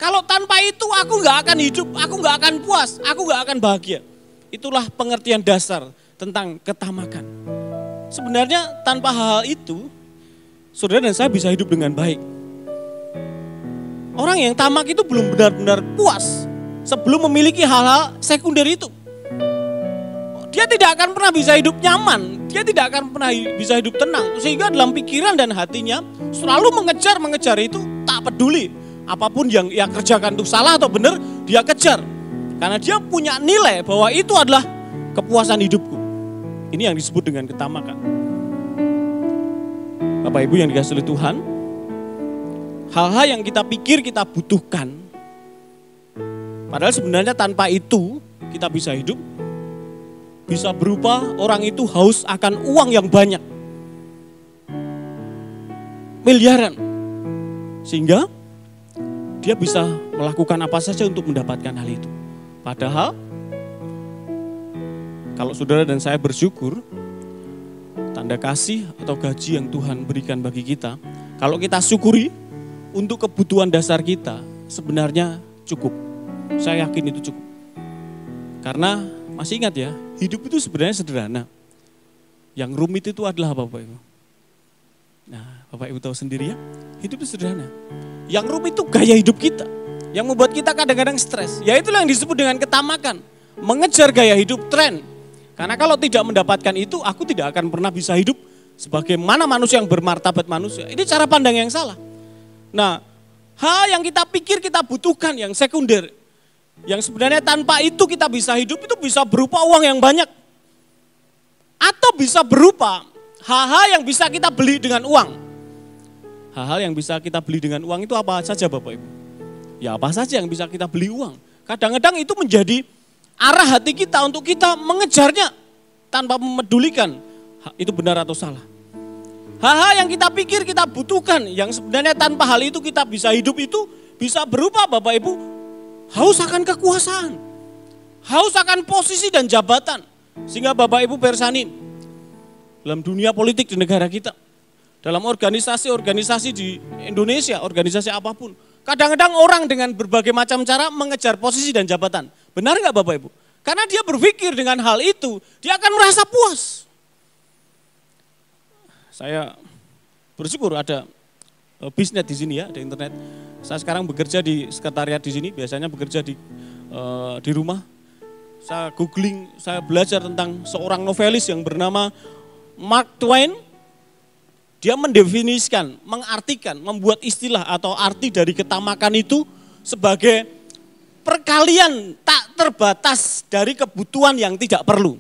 Kalau tanpa itu aku nggak akan hidup, aku nggak akan puas, aku nggak akan bahagia. Itulah pengertian dasar tentang ketamakan. Sebenarnya tanpa hal itu, saudara dan saya bisa hidup dengan baik. Orang yang tamak itu belum benar-benar puas sebelum memiliki hal-hal sekunder itu. Dia tidak akan pernah bisa hidup nyaman, dia tidak akan pernah bisa hidup tenang. Sehingga dalam pikiran dan hatinya selalu mengejar itu, tak peduli. Apapun yang ia kerjakan itu salah atau benar, dia kejar. Karena dia punya nilai bahwa itu adalah kepuasan hidupku. Ini yang disebut dengan ketamakan. Bapak Ibu yang dikasihi oleh Tuhan, hal-hal yang kita pikir kita butuhkan, padahal sebenarnya tanpa itu kita bisa hidup, bisa berupa orang itu haus akan uang yang banyak, miliaran, sehingga dia bisa melakukan apa saja untuk mendapatkan hal itu. Padahal kalau saudara dan saya bersyukur, tanda kasih atau gaji yang Tuhan berikan bagi kita, kalau kita syukuri untuk kebutuhan dasar kita, sebenarnya cukup. Saya yakin itu cukup. Karena masih ingat ya, hidup itu sebenarnya sederhana. Yang rumit itu adalah apa Bapak Ibu? Nah, Bapak Ibu tahu sendiri ya, hidup itu sederhana. Yang rumit itu gaya hidup kita, yang membuat kita kadang-kadang stres. Ya itulah yang disebut dengan ketamakan. Mengejar gaya hidup, tren. Karena kalau tidak mendapatkan itu, aku tidak akan pernah bisa hidup sebagaimana manusia yang bermartabat manusia. Ini cara pandang yang salah. Nah, hal yang kita pikir kita butuhkan, yang sekunder, yang sebenarnya tanpa itu kita bisa hidup, itu bisa berupa uang yang banyak. Atau bisa berupa hal-hal yang bisa kita beli dengan uang. Hal-hal yang bisa kita beli dengan uang itu apa saja Bapak Ibu? Ya apa saja yang bisa kita beli uang. Kadang-kadang itu menjadi arah hati kita untuk kita mengejarnya tanpa memedulikan itu benar atau salah. Hal-hal yang kita pikir kita butuhkan, yang sebenarnya tanpa hal itu kita bisa hidup, itu bisa berupa Bapak Ibu haus akan kekuasaan, haus akan posisi dan jabatan. Sehingga Bapak Ibu persani dalam dunia politik di negara kita, dalam organisasi-organisasi di Indonesia, organisasi apapun, kadang-kadang orang dengan berbagai macam cara mengejar posisi dan jabatan. Benar nggak Bapak Ibu? Karena dia berpikir dengan hal itu, dia akan merasa puas. Saya bersyukur ada bisnet di sini ya, ada internet. Saya sekarang bekerja di sekretariat di sini, biasanya bekerja di rumah. Saya googling, saya belajar tentang seorang novelis yang bernama Mark Twain. Dia mendefinisikan, mengartikan, membuat istilah atau arti dari ketamakan itu sebagai perkalian tak terbatas dari kebutuhan yang tidak perlu.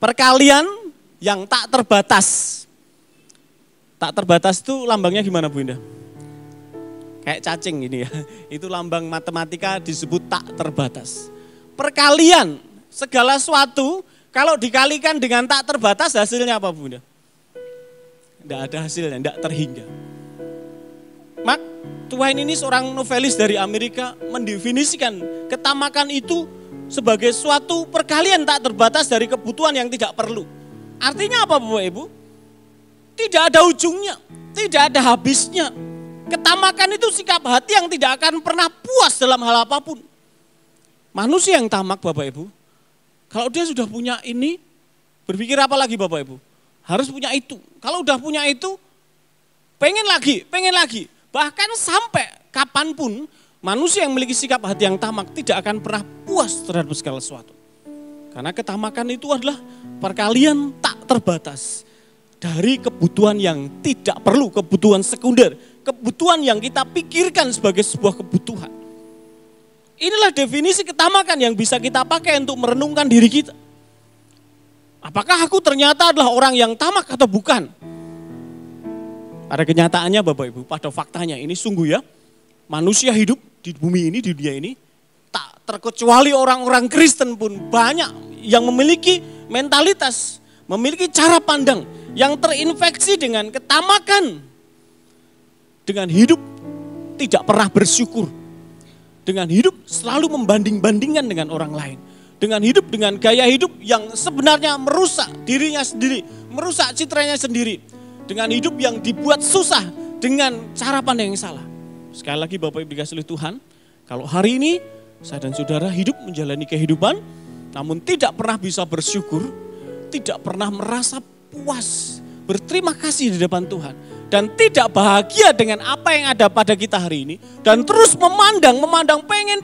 Perkalian yang tak terbatas. Tak terbatas itu lambangnya gimana Bu Indah? Kayak cacing ini ya. Itu lambang matematika disebut tak terbatas. Perkalian segala sesuatu kalau dikalikan dengan tak terbatas hasilnya apa Bu Indah? Tidak ada hasilnya, tidak terhingga. Mark Twain ini seorang novelis dari Amerika mendefinisikan ketamakan itu sebagai suatu perkalian tak terbatas dari kebutuhan yang tidak perlu. Artinya apa Bapak Ibu? Tidak ada ujungnya, tidak ada habisnya. Ketamakan itu sikap hati yang tidak akan pernah puas dalam hal apapun. Manusia yang tamak Bapak Ibu, kalau dia sudah punya ini, berpikir apa lagi Bapak Ibu? Harus punya itu. Kalau udah punya itu, pengen lagi, pengen lagi. Bahkan sampai kapanpun manusia yang memiliki sikap hati yang tamak tidak akan pernah puas terhadap segala sesuatu. Karena ketamakan itu adalah perkalian tak terbatas dari kebutuhan yang tidak perlu, kebutuhan sekunder, kebutuhan yang kita pikirkan sebagai sebuah kebutuhan. Inilah definisi ketamakan yang bisa kita pakai untuk merenungkan diri kita. Apakah aku ternyata adalah orang yang tamak atau bukan? Pada kenyataannya Bapak Ibu, pada faktanya ini sungguh ya, manusia hidup di bumi ini, di dunia ini, tak terkecuali orang-orang Kristen pun banyak yang memiliki mentalitas, memiliki cara pandang yang terinfeksi dengan ketamakan. Dengan hidup tidak pernah bersyukur. Dengan hidup selalu membanding-bandingkan dengan orang lain. Dengan hidup dengan gaya hidup yang sebenarnya merusak dirinya sendiri, merusak citranya sendiri. Dengan hidup yang dibuat susah dengan cara pandang yang salah. Sekali lagi Bapak Ibu dikasihi oleh Tuhan, Kalau hari ini saya dan saudara hidup menjalani kehidupan, namun tidak pernah bisa bersyukur, tidak pernah merasa puas, berterima kasih di depan Tuhan, dan tidak bahagia dengan apa yang ada pada kita hari ini, dan terus memandang, pengen,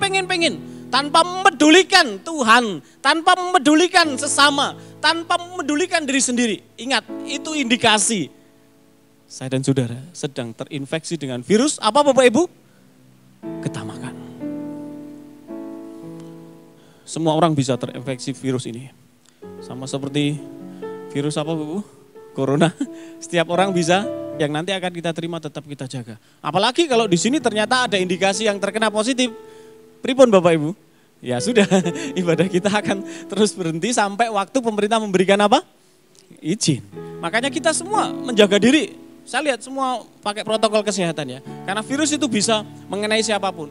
tanpa memedulikan Tuhan, tanpa memedulikan sesama, tanpa memedulikan diri sendiri. Ingat, itu indikasi saya dan saudara sedang terinfeksi dengan virus apa Bapak Ibu? Ketamakan. Semua orang bisa terinfeksi virus ini. Sama seperti virus apa Bu? Corona. Setiap orang bisa, yang nanti akan kita terima tetap kita jaga. Apalagi kalau di sini ternyata ada indikasi yang terkena positif. Pripun Bapak Ibu? Ya sudah, ibadah kita akan terus berhenti sampai waktu pemerintah memberikan apa? Izin. Makanya kita semua menjaga diri. Saya lihat semua pakai protokol kesehatan ya. Karena virus itu bisa mengenai siapapun.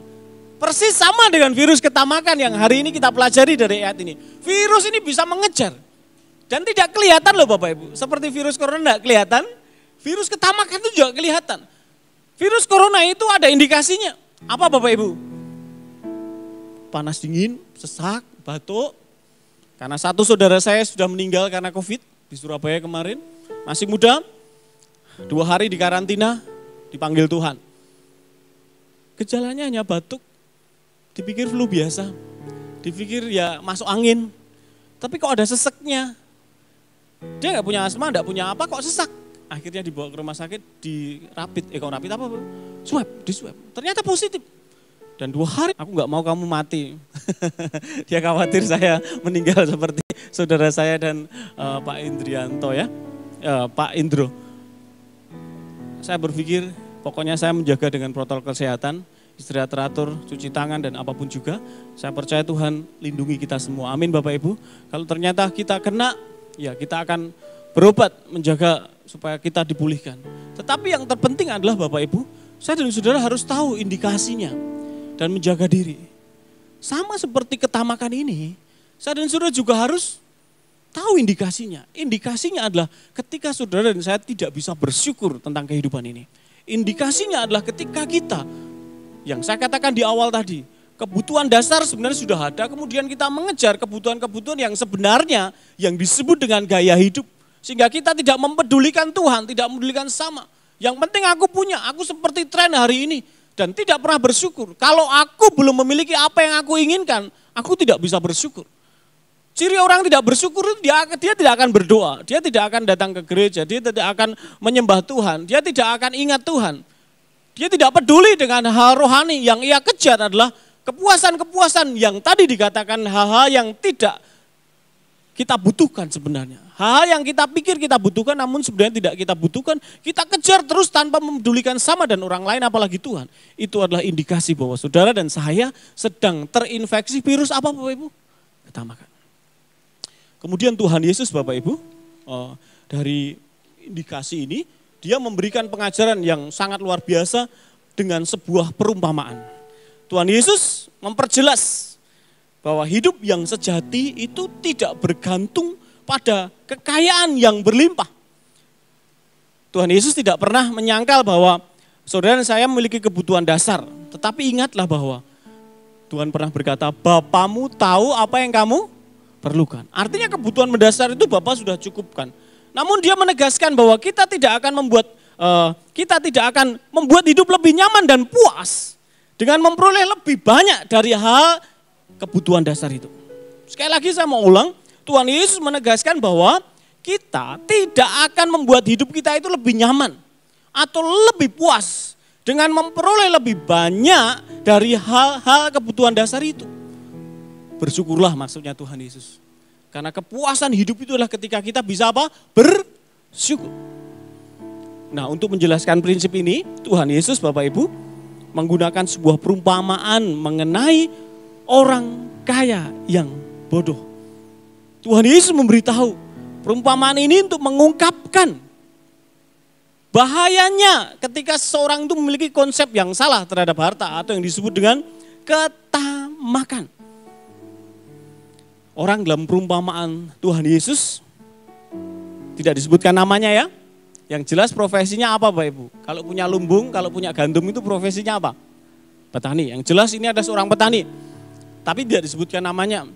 Persis sama dengan virus ketamakan yang hari ini kita pelajari dari ayat ini. Virus ini bisa mengejar. Dan tidak kelihatan loh Bapak Ibu. Seperti virus corona tidak kelihatan. Virus ketamakan itu juga kelihatan. Virus corona itu ada indikasinya. Apa Bapak Ibu? Panas dingin, sesak, batuk. Karena satu saudara saya sudah meninggal karena COVID di Surabaya kemarin. Masih muda. 2 hari di karantina, dipanggil Tuhan. Gejalanya hanya batuk, dipikir flu biasa, dipikir ya masuk angin. Tapi kok ada seseknya. Dia nggak punya asma, nggak punya apa, kok sesak. Akhirnya dibawa ke rumah sakit, dirapid, apa? Swab. Ternyata positif. Dan 2 hari, aku nggak mau kamu mati. Dia khawatir saya meninggal seperti saudara saya dan Pak Indrianto ya, Pak Indro. Saya berpikir pokoknya saya menjaga dengan protokol kesehatan, istirahat teratur, cuci tangan dan apapun juga. Saya percaya Tuhan lindungi kita semua. Amin Bapak Ibu. Kalau ternyata kita kena, ya kita akan berobat menjaga supaya kita dipulihkan. Tetapi yang terpenting adalah Bapak Ibu, saya dan saudara harus tahu indikasinya dan menjaga diri. Sama seperti ketamakan ini, saya dan saudara juga harus tahu indikasinya. Indikasinya adalah ketika saudara dan saya tidak bisa bersyukur tentang kehidupan ini. Indikasinya adalah ketika kita, yang saya katakan di awal tadi, kebutuhan dasar sebenarnya sudah ada, kemudian kita mengejar kebutuhan-kebutuhan yang sebenarnya yang disebut dengan gaya hidup. Sehingga kita tidak mempedulikan Tuhan, tidak mempedulikan sama. Yang penting aku punya, aku seperti tren hari ini. Dan tidak pernah bersyukur. Kalau aku belum memiliki apa yang aku inginkan, aku tidak bisa bersyukur. Ciri orang tidak bersyukur itu dia tidak akan berdoa, dia tidak akan datang ke gereja, dia tidak akan menyembah Tuhan, dia tidak akan ingat Tuhan. Dia tidak peduli dengan hal rohani, yang ia kejar adalah kepuasan-kepuasan yang tadi dikatakan hal-hal yang tidak kita butuhkan sebenarnya. Hal-hal yang kita pikir kita butuhkan namun sebenarnya tidak kita butuhkan, kita kejar terus tanpa memedulikan sama dan orang lain apalagi Tuhan. Itu adalah indikasi bahwa saudara dan saya sedang terinfeksi virus apa Bapak Ibu? Ketamakan. Kemudian Tuhan Yesus Bapak Ibu, dari indikasi ini, dia memberikan pengajaran yang sangat luar biasa dengan sebuah perumpamaan. Tuhan Yesus memperjelas bahwa hidup yang sejati itu tidak bergantung pada kekayaan yang berlimpah. Tuhan Yesus tidak pernah menyangkal bahwa saudara dan saya memiliki kebutuhan dasar. Tetapi ingatlah bahwa Tuhan pernah berkata, Bapamu tahu apa yang kamu perlukan. Artinya kebutuhan mendasar itu Bapa sudah cukupkan. Namun dia menegaskan bahwa kita tidak akan membuat hidup lebih nyaman dan puas dengan memperoleh lebih banyak dari hal kebutuhan dasar itu. Sekali lagi saya mau ulang, Tuhan Yesus menegaskan bahwa kita tidak akan membuat hidup kita itu lebih nyaman atau lebih puas dengan memperoleh lebih banyak dari hal-hal kebutuhan dasar itu. Bersyukurlah maksudnya Tuhan Yesus. Karena kepuasan hidup itu adalah ketika kita bisa apa? Bersyukur. Nah, untuk menjelaskan prinsip ini, Tuhan Yesus Bapak Ibu menggunakan sebuah perumpamaan mengenai orang kaya yang bodoh. Tuhan Yesus memberitahu perumpamaan ini untuk mengungkapkan bahayanya ketika seseorang itu memiliki konsep yang salah terhadap harta atau yang disebut dengan ketamakan. Orang dalam perumpamaan Tuhan Yesus, tidak disebutkan namanya ya. Yang jelas profesinya apa Bapak Ibu? Kalau punya lumbung, kalau punya gandum itu profesinya apa? petani. Yang jelas ini ada seorang petani. Tapi tidak disebutkan namanya.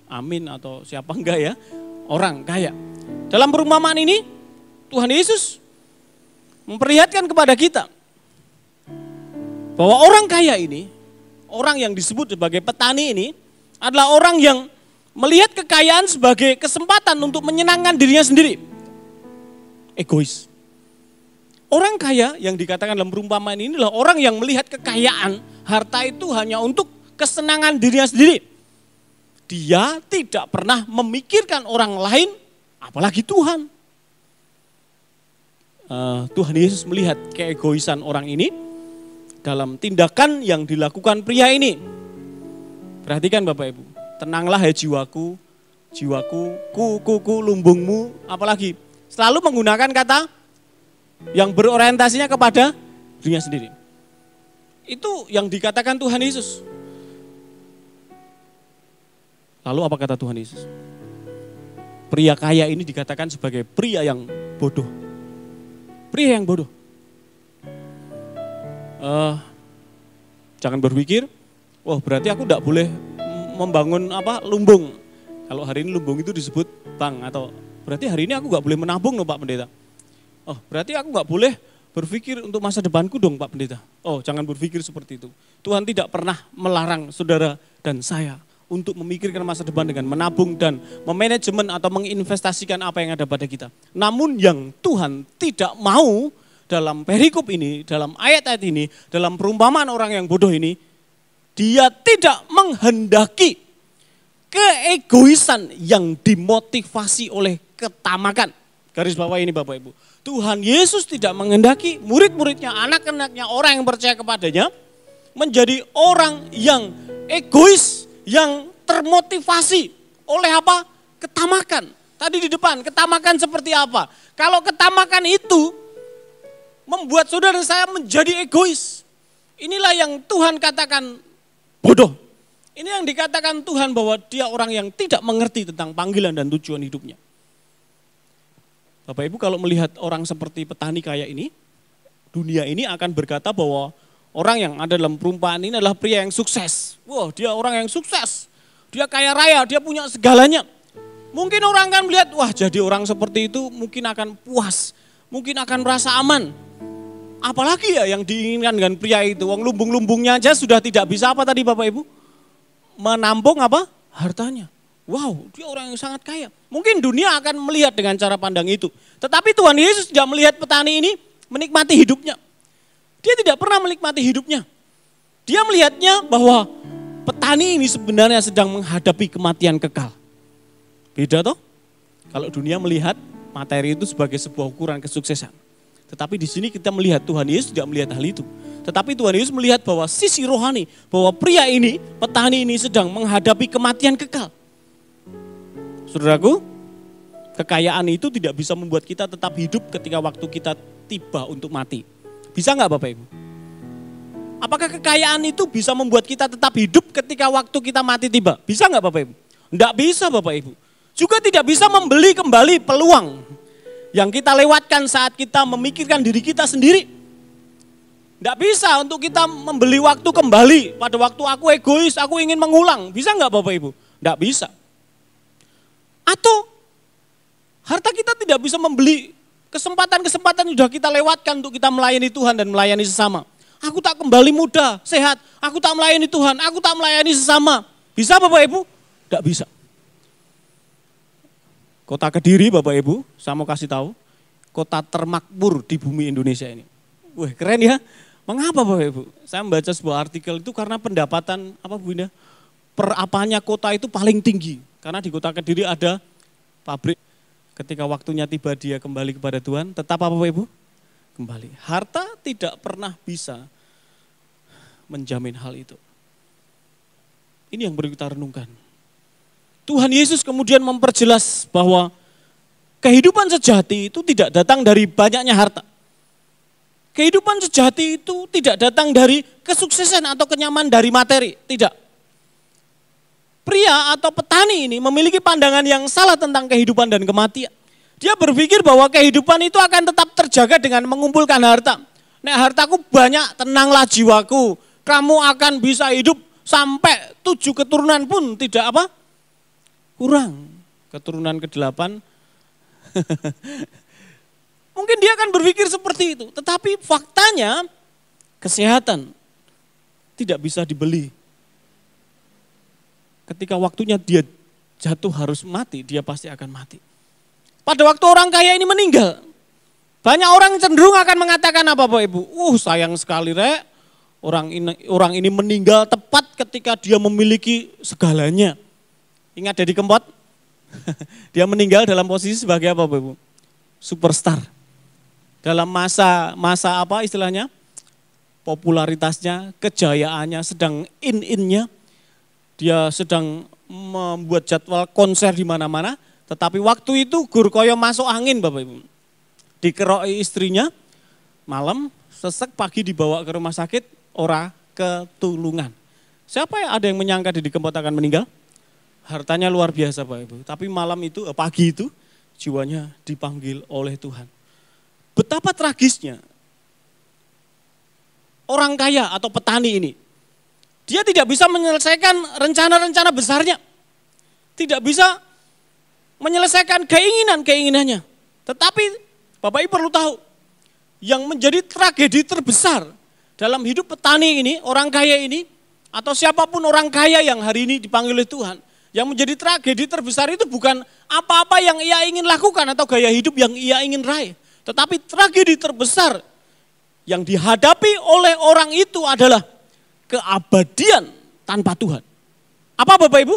Amin atau siapa enggak ya. Orang kaya. Dalam perumpamaan ini Tuhan Yesus memperlihatkan kepada kita bahwa orang kaya ini, orang yang disebut sebagai petani ini adalah orang yang melihat kekayaan sebagai kesempatan untuk menyenangkan dirinya sendiri. Egois. Orang kaya yang dikatakan dalam perumpamaan ini adalah orang yang melihat kekayaan, harta itu hanya untuk kesenangan dirinya sendiri. Dia tidak pernah memikirkan orang lain, apalagi Tuhan. Tuhan Yesus melihat keegoisan orang ini dalam tindakan yang dilakukan pria ini. Perhatikan Bapak Ibu, tenanglah hai jiwaku, lumbungmu, apalagi selalu menggunakan kata yang berorientasinya kepada dirinya sendiri. Itu yang dikatakan Tuhan Yesus. Lalu apa kata Tuhan Yesus? Pria kaya ini dikatakan sebagai pria yang bodoh. Pria yang bodoh. Jangan berpikir, wah berarti aku tidak boleh membangun lumbung. Kalau hari ini lumbung itu disebut bank, atau berarti hari ini aku nggak boleh menabung loh Pak Pendeta. Oh berarti aku nggak boleh berpikir untuk masa depanku dong Pak Pendeta. Oh jangan berpikir seperti itu. Tuhan tidak pernah melarang saudara dan saya untuk memikirkan masa depan dengan menabung dan memanajemen atau menginvestasikan apa yang ada pada kita. Namun yang Tuhan tidak mau dalam perikop ini, dalam ayat-ayat ini, dalam perumpamaan orang yang bodoh ini, dia tidak menghendaki keegoisan yang dimotivasi oleh ketamakan. Garis bawah ini Bapak Ibu. Tuhan Yesus tidak menghendaki murid-muridnya, anak-anaknya, orang yang percaya kepadanya menjadi orang yang egois, yang termotivasi oleh apa? Ketamakan. Tadi di depan, ketamakan seperti apa? Kalau ketamakan itu membuat saudara saya menjadi egois. Inilah yang Tuhan katakan bodoh. Ini yang dikatakan Tuhan bahwa dia orang yang tidak mengerti tentang panggilan dan tujuan hidupnya. Bapak Ibu kalau melihat orang seperti petani kaya ini, dunia ini akan berkata bahwa orang yang ada dalam perumpamaan ini adalah pria yang sukses. Wah dia orang yang sukses, dia kaya raya, dia punya segalanya. Mungkin orang akan melihat, wah jadi orang seperti itu mungkin akan puas, mungkin akan merasa aman. Apalagi ya yang diinginkan dengan pria itu, wong lumbung-lumbungnya aja sudah tidak bisa apa tadi Bapak Ibu? Menampung apa? Hartanya. Wow, dia orang yang sangat kaya. Mungkin dunia akan melihat dengan cara pandang itu. Tetapi Tuhan Yesus tidak melihat petani ini menikmati hidupnya. Dia tidak pernah menikmati hidupnya. Dia melihatnya bahwa petani ini sebenarnya sedang menghadapi kematian kekal. Beda toh? Kalau dunia melihat materi itu sebagai sebuah ukuran kesuksesan. Tetapi di sini kita melihat Tuhan Yesus tidak melihat hal itu. Tetapi Tuhan Yesus melihat bahwa sisi rohani, bahwa pria ini, petani ini sedang menghadapi kematian kekal. Saudaraku, kekayaan itu tidak bisa membuat kita tetap hidup ketika waktu kita tiba untuk mati. Bisa nggak Bapak Ibu? Apakah kekayaan itu bisa membuat kita tetap hidup ketika waktu kita mati tiba? Bisa nggak Bapak Ibu? Nggak bisa Bapak Ibu. Juga tidak bisa membeli kembali peluang yang kita lewatkan saat kita memikirkan diri kita sendiri. Nggak bisa untuk kita membeli waktu kembali pada waktu aku egois, aku ingin mengulang. Bisa nggak Bapak Ibu? Nggak bisa. Atau harta kita tidak bisa membeli kesempatan-kesempatan yang sudah kita lewatkan untuk kita melayani Tuhan dan melayani sesama. Aku tak kembali muda, sehat, aku tak melayani Tuhan, aku tak melayani sesama. Bisa Bapak Ibu? Tidak bisa. Kota Kediri Bapak Ibu, saya mau kasih tahu, kota termakmur di bumi Indonesia ini. Wah keren ya. Mengapa Bapak Ibu? Saya membaca sebuah artikel itu karena pendapatan apa Bu Indah? Perapanya kota itu paling tinggi. Karena di kota Kediri ada pabrik. Ketika waktunya tiba dia kembali kepada Tuhan, tetap apa Bapak Ibu? Kembali. Harta tidak pernah bisa menjamin hal itu. Ini yang perlu kita renungkan. Tuhan Yesus kemudian memperjelas bahwa kehidupan sejati itu tidak datang dari banyaknya harta. Kehidupan sejati itu tidak datang dari kesuksesan atau kenyaman dari materi, tidak. Pria atau petani ini memiliki pandangan yang salah tentang kehidupan dan kematian. Dia berpikir bahwa kehidupan itu akan tetap terjaga dengan mengumpulkan harta. Nek hartaku banyak, tenanglah jiwaku. kamu akan bisa hidup sampai 7 keturunan pun tidak apa? Kurang. Keturunan ke-8. Mungkin dia akan berpikir seperti itu. Tetapi faktanya kesehatan tidak bisa dibeli. Ketika waktunya dia jatuh harus mati, dia pasti akan mati. Pada waktu orang kaya ini meninggal, banyak orang cenderung akan mengatakan apa Bapak Ibu? Sayang sekali Rek, orang ini meninggal tepat ketika dia memiliki segalanya. Ingat Deddy Kempot? Dia meninggal dalam posisi sebagai apa Bapak Ibu? Superstar. Dalam masa apa istilahnya? Popularitasnya, kejayaannya sedang in-innya. Dia sedang membuat jadwal konser di mana-mana. Tetapi waktu itu gur koyo masuk angin Bapak Ibu. Dikeroi istrinya, malam, sesek pagi dibawa ke rumah sakit, ora ketulungan. Siapa ada yang menyangka Deddy Kempot akan meninggal? Hartanya luar biasa Bapak Ibu. Tapi malam itu, pagi itu, jiwanya dipanggil oleh Tuhan. Betapa tragisnya orang kaya atau petani ini. Dia tidak bisa menyelesaikan rencana-rencana besarnya. Tidak bisa menyelesaikan keinginan-keinginannya. Tetapi Bapak Ibu perlu tahu, yang menjadi tragedi terbesar dalam hidup petani ini, orang kaya ini, atau siapapun orang kaya yang hari ini dipanggil oleh Tuhan, yang menjadi tragedi terbesar itu bukan apa-apa yang ia ingin lakukan atau gaya hidup yang ia ingin raih. Tetapi tragedi terbesar yang dihadapi oleh orang itu adalah keabadian tanpa Tuhan. Apa Bapak Ibu?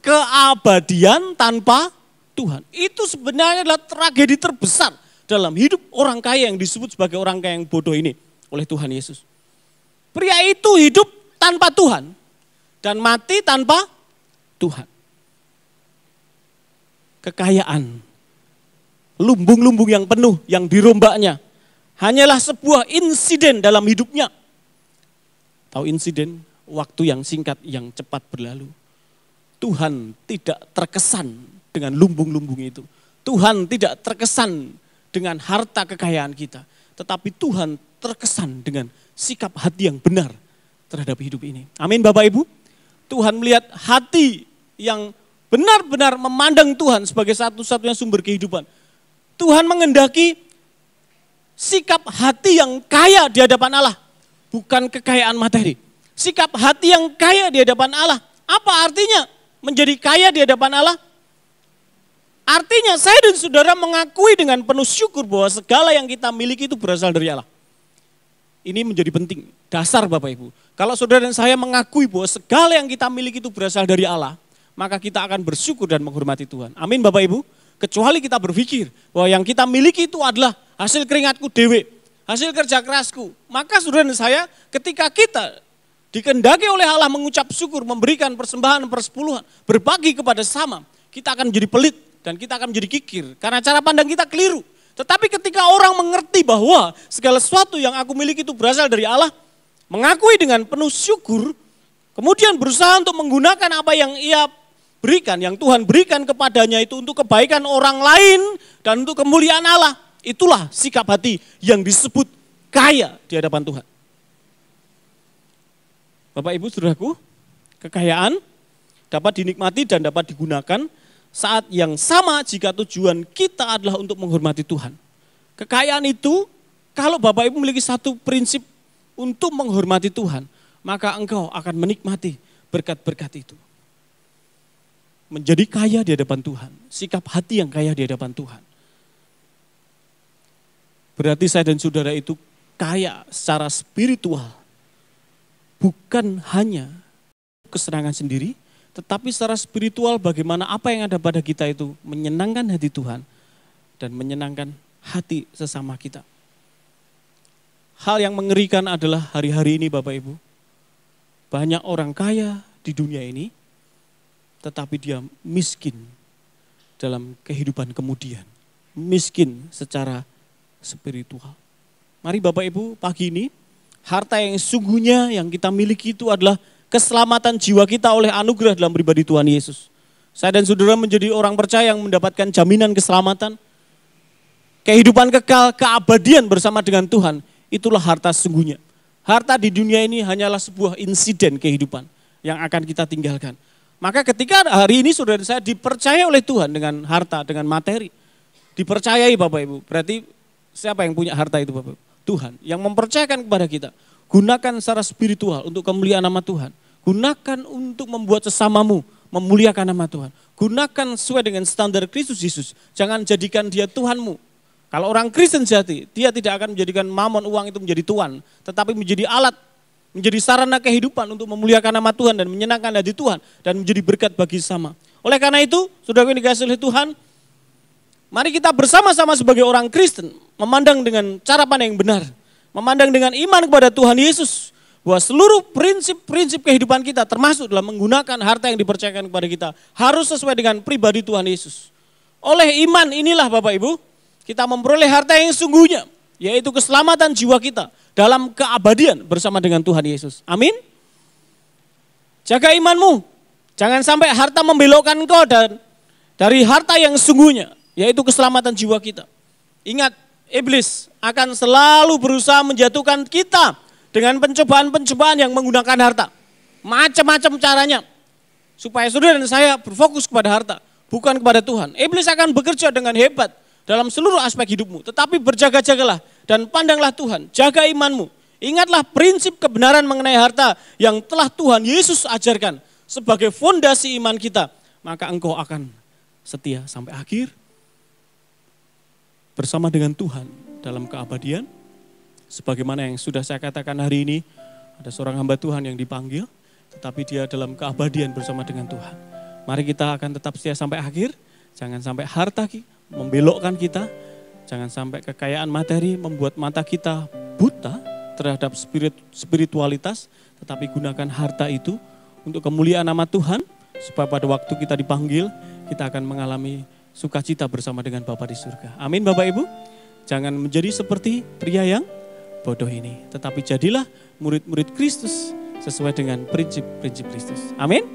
Keabadian tanpa Tuhan. Itu sebenarnya adalah tragedi terbesar dalam hidup orang kaya yang disebut sebagai orang kaya yang bodoh ini oleh Tuhan Yesus. Pria itu hidup tanpa Tuhan dan mati tanpa Tuhan. Kekayaan, lumbung-lumbung yang penuh yang dirombaknya hanyalah sebuah insiden dalam hidupnya. Tahu insiden? Waktu yang singkat yang cepat berlalu. Tuhan tidak terkesan dengan lumbung-lumbung itu. Tuhan tidak terkesan dengan harta kekayaan kita. Tetapi Tuhan terkesan dengan sikap hati yang benar terhadap hidup ini. Amin Bapak Ibu. Tuhan melihat hati yang benar-benar memandang Tuhan sebagai satu-satunya sumber kehidupan. Tuhan mengendaki sikap hati yang kaya di hadapan Allah. Bukan kekayaan materi. Sikap hati yang kaya di hadapan Allah. Apa artinya menjadi kaya di hadapan Allah? Artinya saya dan saudara mengakui dengan penuh syukur bahwa segala yang kita miliki itu berasal dari Allah. Ini menjadi penting, dasar Bapak Ibu. Kalau saudara dan saya mengakui bahwa segala yang kita miliki itu berasal dari Allah, maka kita akan bersyukur dan menghormati Tuhan. Amin Bapak Ibu. Kecuali kita berpikir bahwa yang kita miliki itu adalah hasil keringatku dewe, hasil kerja kerasku. Maka saudara dan saya ketika kita dikehendaki oleh Allah mengucap syukur, memberikan persembahan persepuluhan, berbagi kepada sesama, kita akan menjadi pelit dan kita akan menjadi kikir. Karena cara pandang kita keliru. Tetapi ketika orang mengerti bahwa segala sesuatu yang aku miliki itu berasal dari Allah, mengakui dengan penuh syukur, kemudian berusaha untuk menggunakan apa yang ia berikan, yang Tuhan berikan kepadanya itu untuk kebaikan orang lain dan untuk kemuliaan Allah. Itulah sikap hati yang disebut kaya di hadapan Tuhan. Bapak Ibu saudaraku, kekayaan dapat dinikmati dan dapat digunakan saat yang sama jika tujuan kita adalah untuk menghormati Tuhan. Kekayaan itu, kalau Bapak Ibu memiliki satu prinsip untuk menghormati Tuhan, maka engkau akan menikmati berkat-berkat itu. Menjadi kaya di hadapan Tuhan, sikap hati yang kaya di hadapan Tuhan. Berarti saya dan saudara itu kaya secara spiritual. Bukan hanya kesenangan sendiri, tetapi secara spiritual bagaimana apa yang ada pada kita itu menyenangkan hati Tuhan dan menyenangkan hati sesama kita. Hal yang mengerikan adalah hari-hari ini Bapak Ibu, banyak orang kaya di dunia ini, tetapi dia miskin dalam kehidupan kemudian. Miskin secara spiritual. Mari Bapak Ibu pagi ini, harta yang sungguhnya yang kita miliki itu adalah keselamatan jiwa kita oleh anugerah dalam pribadi Tuhan Yesus. Saya dan saudara menjadi orang percaya yang mendapatkan jaminan keselamatan, kehidupan kekal, keabadian bersama dengan Tuhan. Itulah harta sesungguhnya. Harta di dunia ini hanyalah sebuah insiden kehidupan yang akan kita tinggalkan. Maka ketika hari ini saudara saya dipercaya oleh Tuhan dengan harta, dengan materi. Dipercayai Bapak Ibu. Berarti siapa yang punya harta itu Bapak Ibu? Tuhan. Yang mempercayakan kepada kita. Gunakan secara spiritual untuk kemuliaan nama Tuhan. Gunakan untuk membuat sesamamu memuliakan nama Tuhan. Gunakan sesuai dengan standar Kristus Yesus. Jangan jadikan dia Tuhanmu. Kalau orang Kristen sejati, dia tidak akan menjadikan mamon uang itu menjadi Tuhan. Tetapi menjadi alat, menjadi sarana kehidupan untuk memuliakan nama Tuhan dan menyenangkan hati Tuhan. Dan menjadi berkat bagi sesama. Oleh karena itu, saudara yang dikasihi oleh Tuhan, mari kita bersama-sama sebagai orang Kristen memandang dengan cara pandang yang benar. Memandang dengan iman kepada Tuhan Yesus. Bahwa seluruh prinsip-prinsip kehidupan kita termasuk dalam menggunakan harta yang dipercayakan kepada kita. Harus sesuai dengan pribadi Tuhan Yesus. Oleh iman inilah Bapak Ibu, kita memperoleh harta yang sungguhnya. Yaitu keselamatan jiwa kita dalam keabadian bersama dengan Tuhan Yesus. Amin. Jaga imanmu. Jangan sampai harta membelokkan engkau dari harta yang sungguhnya. Yaitu keselamatan jiwa kita. Ingat, iblis akan selalu berusaha menjatuhkan kita dengan pencobaan-pencobaan yang menggunakan harta. Macam-macam caranya. Supaya saudara dan saya berfokus kepada harta, bukan kepada Tuhan. Iblis akan bekerja dengan hebat dalam seluruh aspek hidupmu. Tetapi berjaga-jagalah dan pandanglah Tuhan. Jaga imanmu. Ingatlah prinsip kebenaran mengenai harta yang telah Tuhan Yesus ajarkan sebagai fondasi iman kita. Maka engkau akan setia sampai akhir bersama dengan Tuhan dalam keabadian. Sebagaimana yang sudah saya katakan hari ini, ada seorang hamba Tuhan yang dipanggil, tetapi dia dalam keabadian bersama dengan Tuhan. Mari kita akan tetap setia sampai akhir, jangan sampai harta membelokkan kita, jangan sampai kekayaan materi membuat mata kita buta terhadap spiritualitas, tetapi gunakan harta itu untuk kemuliaan nama Tuhan, supaya pada waktu kita dipanggil, kita akan mengalami sukacita bersama dengan Bapa di surga. Amin Bapak Ibu. Jangan menjadi seperti pria yang bodoh ini, tetapi jadilah murid-murid Kristus sesuai dengan prinsip-prinsip Kristus. Amin.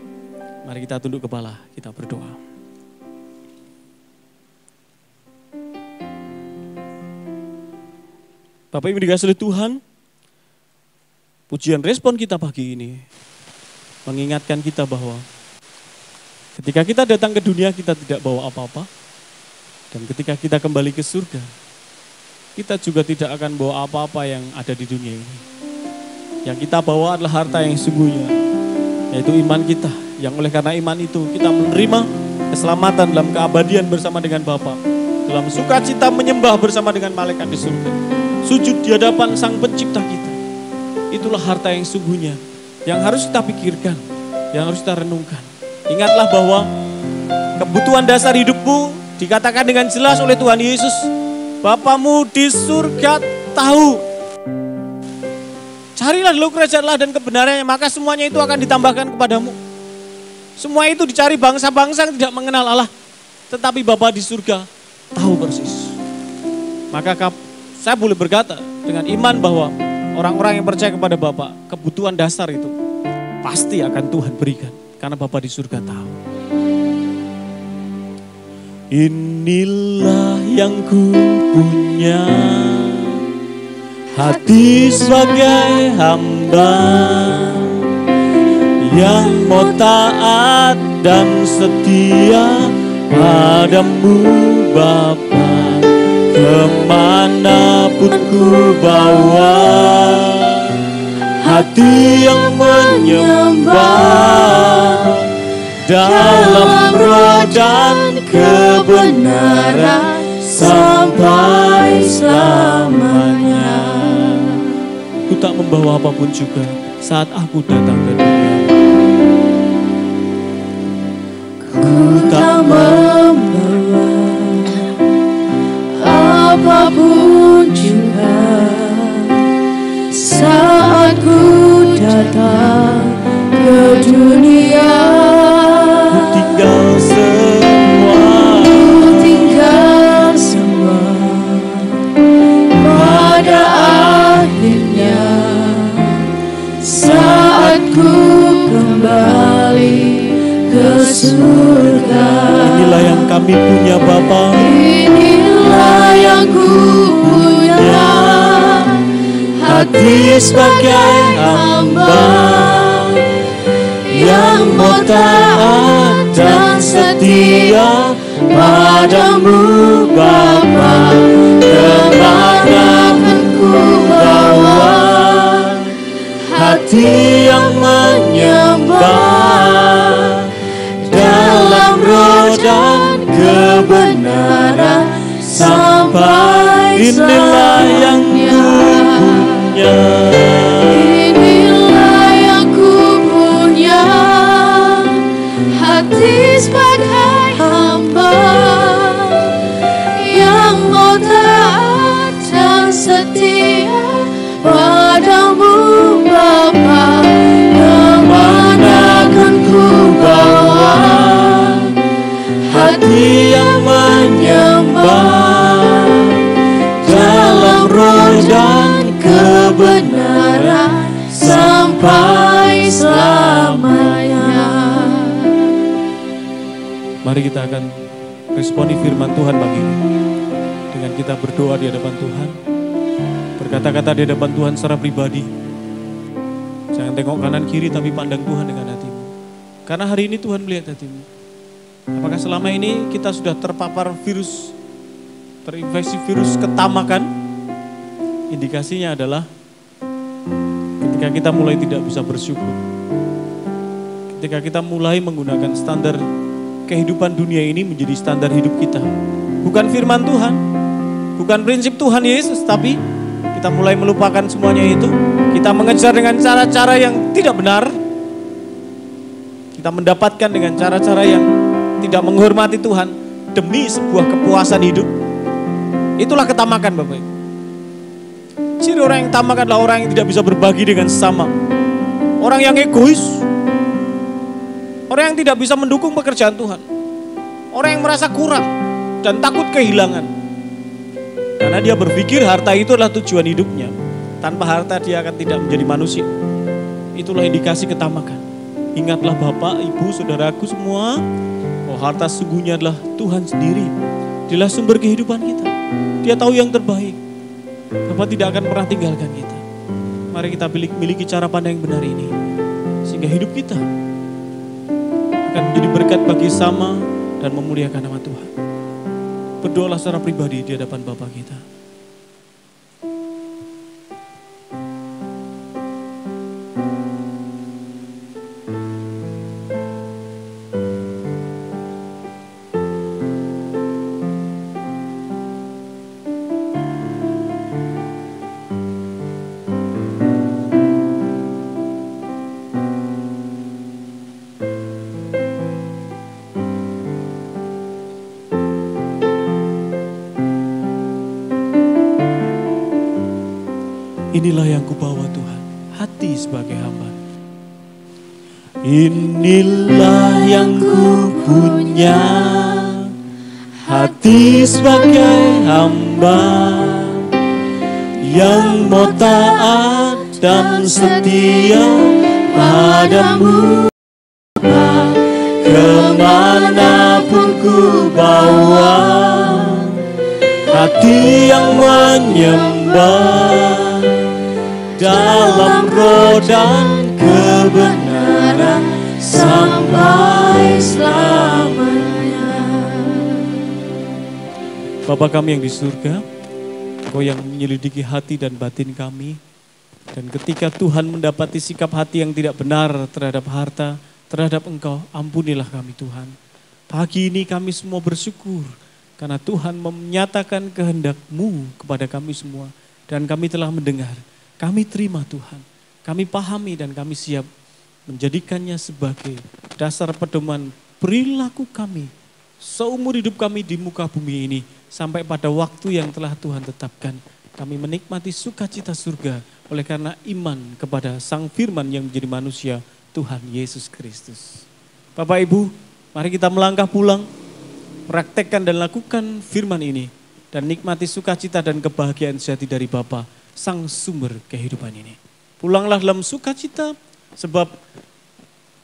Mari kita tunduk kepala, kita berdoa. Bapak Ibu dikasihi oleh Tuhan, pujian respon kita pagi ini mengingatkan kita bahwa ketika kita datang ke dunia kita tidak bawa apa-apa, dan ketika kita kembali ke surga, kita juga tidak akan bawa apa-apa yang ada di dunia ini. Yang kita bawa adalah harta yang sungguhnya, yaitu iman kita. Yang oleh karena iman itu kita menerima keselamatan dalam keabadian bersama dengan Bapa. Dalam sukacita menyembah bersama dengan malaikat di surga. Sujud di hadapan Sang Pencipta kita. Itulah harta yang sungguhnya, yang harus kita pikirkan, yang harus kita renungkan. Ingatlah bahwa kebutuhan dasar hidupmu dikatakan dengan jelas oleh Tuhan Yesus. Bapamu di surga tahu. Carilah dulu kerajaan Allah dan kebenarannya, maka semuanya itu akan ditambahkan kepadamu. Semua itu dicari bangsa-bangsa yang tidak mengenal Allah. Tetapi Bapa di surga tahu persis. Maka saya boleh berkata dengan iman bahwa orang-orang yang percaya kepada Bapa, kebutuhan dasar itu pasti akan Tuhan berikan. Karena Bapa di surga tahu. Inilah yang ku punya, hati sebagai hamba yang mau taat dan setia padamu Bapa. Kemanapun ku bawa, hati yang menyembah dalam roh dan kebenaran sampai selamanya. Ku tak membawa apapun juga saat aku datang ke dunia. Ku tak membawa apapun juga saat ku datang ke dunia. Tinggal semua Pada akhirnya saat ku kembali ke surga. Inilah yang kami punya Bapa. Inilah yang ku punya, hati sebagai hamba yang mau taat dan setia padamu Bapa, kemanapun ku bawa, hati yang menyembah dalam roh dan kebenaran sampai inilah yang ku punya. Inilah yang ku punya, hati sebagai hamba yang mau taat dan setia padamu Bapa, Kemanakan ku bawa, hati yang menyembah dalam roh dan kebenaran sampai selamanya. Mari kita akan responi firman Tuhan pagi ini dengan kita berdoa di hadapan Tuhan, berkata-kata di hadapan Tuhan secara pribadi. Jangan tengok kanan kiri tapi pandang Tuhan dengan hatimu. Karena hari ini Tuhan melihat hatimu. Apakah selama ini kita sudah terpapar virus, terinfeksi virus ketamakan? Indikasinya adalah ketika kita mulai tidak bisa bersyukur. Ketika kita mulai menggunakan standar kehidupan dunia ini menjadi standar hidup kita. Bukan firman Tuhan, bukan prinsip Tuhan Yesus, tapi kita mulai melupakan semuanya itu. Kita mengejar dengan cara-cara yang tidak benar. Kita mendapatkan dengan cara-cara yang tidak menghormati Tuhan demi sebuah kepuasan hidup. Itulah ketamakan Bapak Ibu. Ciri orang yang tamak adalah orang yang tidak bisa berbagi dengan sesama. Orang yang egois. Orang yang tidak bisa mendukung pekerjaan Tuhan. Orang yang merasa kurang dan takut kehilangan. Karena dia berpikir harta itu adalah tujuan hidupnya. Tanpa harta dia akan tidak menjadi manusia. Itulah indikasi ketamakan. Ingatlah Bapak, Ibu, saudaraku semua, bahwa harta sungguhnya adalah Tuhan sendiri. Dialah sumber kehidupan kita. Dia tahu yang terbaik. Bapak tidak akan pernah tinggalkan kita. Mari kita miliki cara pandang yang benar ini. Sehingga hidup kita akan menjadi berkat bagi sama dan memuliakan nama Tuhan. Berdoalah secara pribadi di hadapan Bapa kita. Inilah yang kubawa Tuhan, hati sebagai hamba. Inilah yang ku punya, hati sebagai hamba, yang mau taat dan setia padamu. Kemanapun ku bawa, hati yang menyembah dalam roh dan kebenaran sampai selamanya. Bapa kami yang di surga, Engkau yang menyelidiki hati dan batin kami. Dan ketika Tuhan mendapati sikap hati yang tidak benar terhadap harta, terhadap Engkau, ampunilah kami Tuhan. Pagi ini kami semua bersyukur karena Tuhan menyatakan kehendak-Mu kepada kami semua. Dan kami telah mendengar. Kami terima Tuhan, kami pahami dan kami siap menjadikannya sebagai dasar pedoman perilaku kami seumur hidup kami di muka bumi ini sampai pada waktu yang telah Tuhan tetapkan. Kami menikmati sukacita surga oleh karena iman kepada Sang Firman yang menjadi manusia, Tuhan Yesus Kristus. Bapak Ibu, mari kita melangkah pulang, praktekkan dan lakukan firman ini dan nikmati sukacita dan kebahagiaan sejati dari Bapa, Sang sumber kehidupan ini. Pulanglah dalam sukacita sebab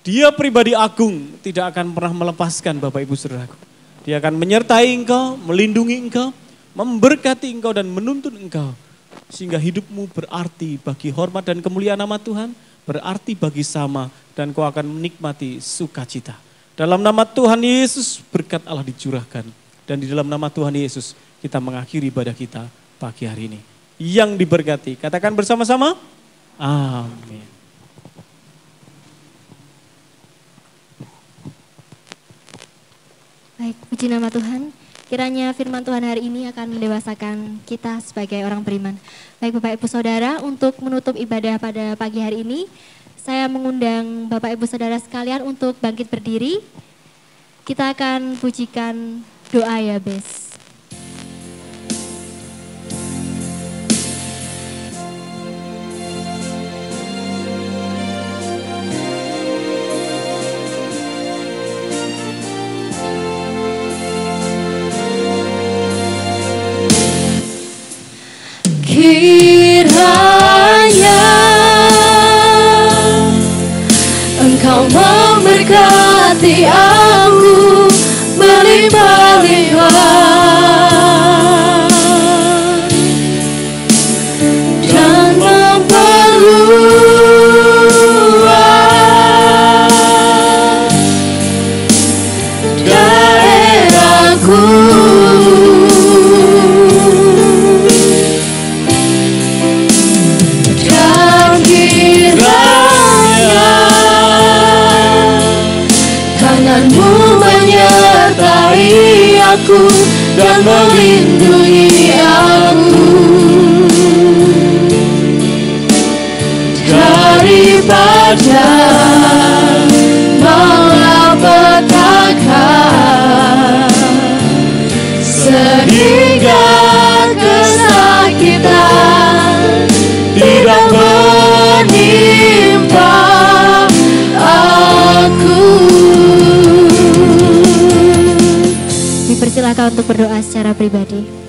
Dia pribadi agung tidak akan pernah melepaskan Bapak Ibu Saudaraku. Dia akan menyertai engkau, melindungi engkau, memberkati engkau dan menuntun engkau sehingga hidupmu berarti bagi hormat dan kemuliaan nama Tuhan, berarti bagi sama, dan kau akan menikmati sukacita. Dalam nama Tuhan Yesus berkat Allah dicurahkan, dan di dalam nama Tuhan Yesus kita mengakhiri ibadah kita pagi hari ini. Yang diberkati, katakan bersama-sama, amin. Baik, puji nama Tuhan. Kiranya firman Tuhan hari ini akan mendewasakan kita sebagai orang beriman. Baik Bapak Ibu Saudara, untuk menutup ibadah pada pagi hari ini, saya mengundang Bapak Ibu Saudara sekalian untuk bangkit berdiri. Kita akan pujikan doa ya Bes. Kiranya Engkau memberkati aku berlimpah-limpah dan memperluas daerahku. Aku dan melindungi aku daripada malapetaka, sehingga kesakitan tidak menimpa aku. Dipersilakan untuk berdoa secara pribadi.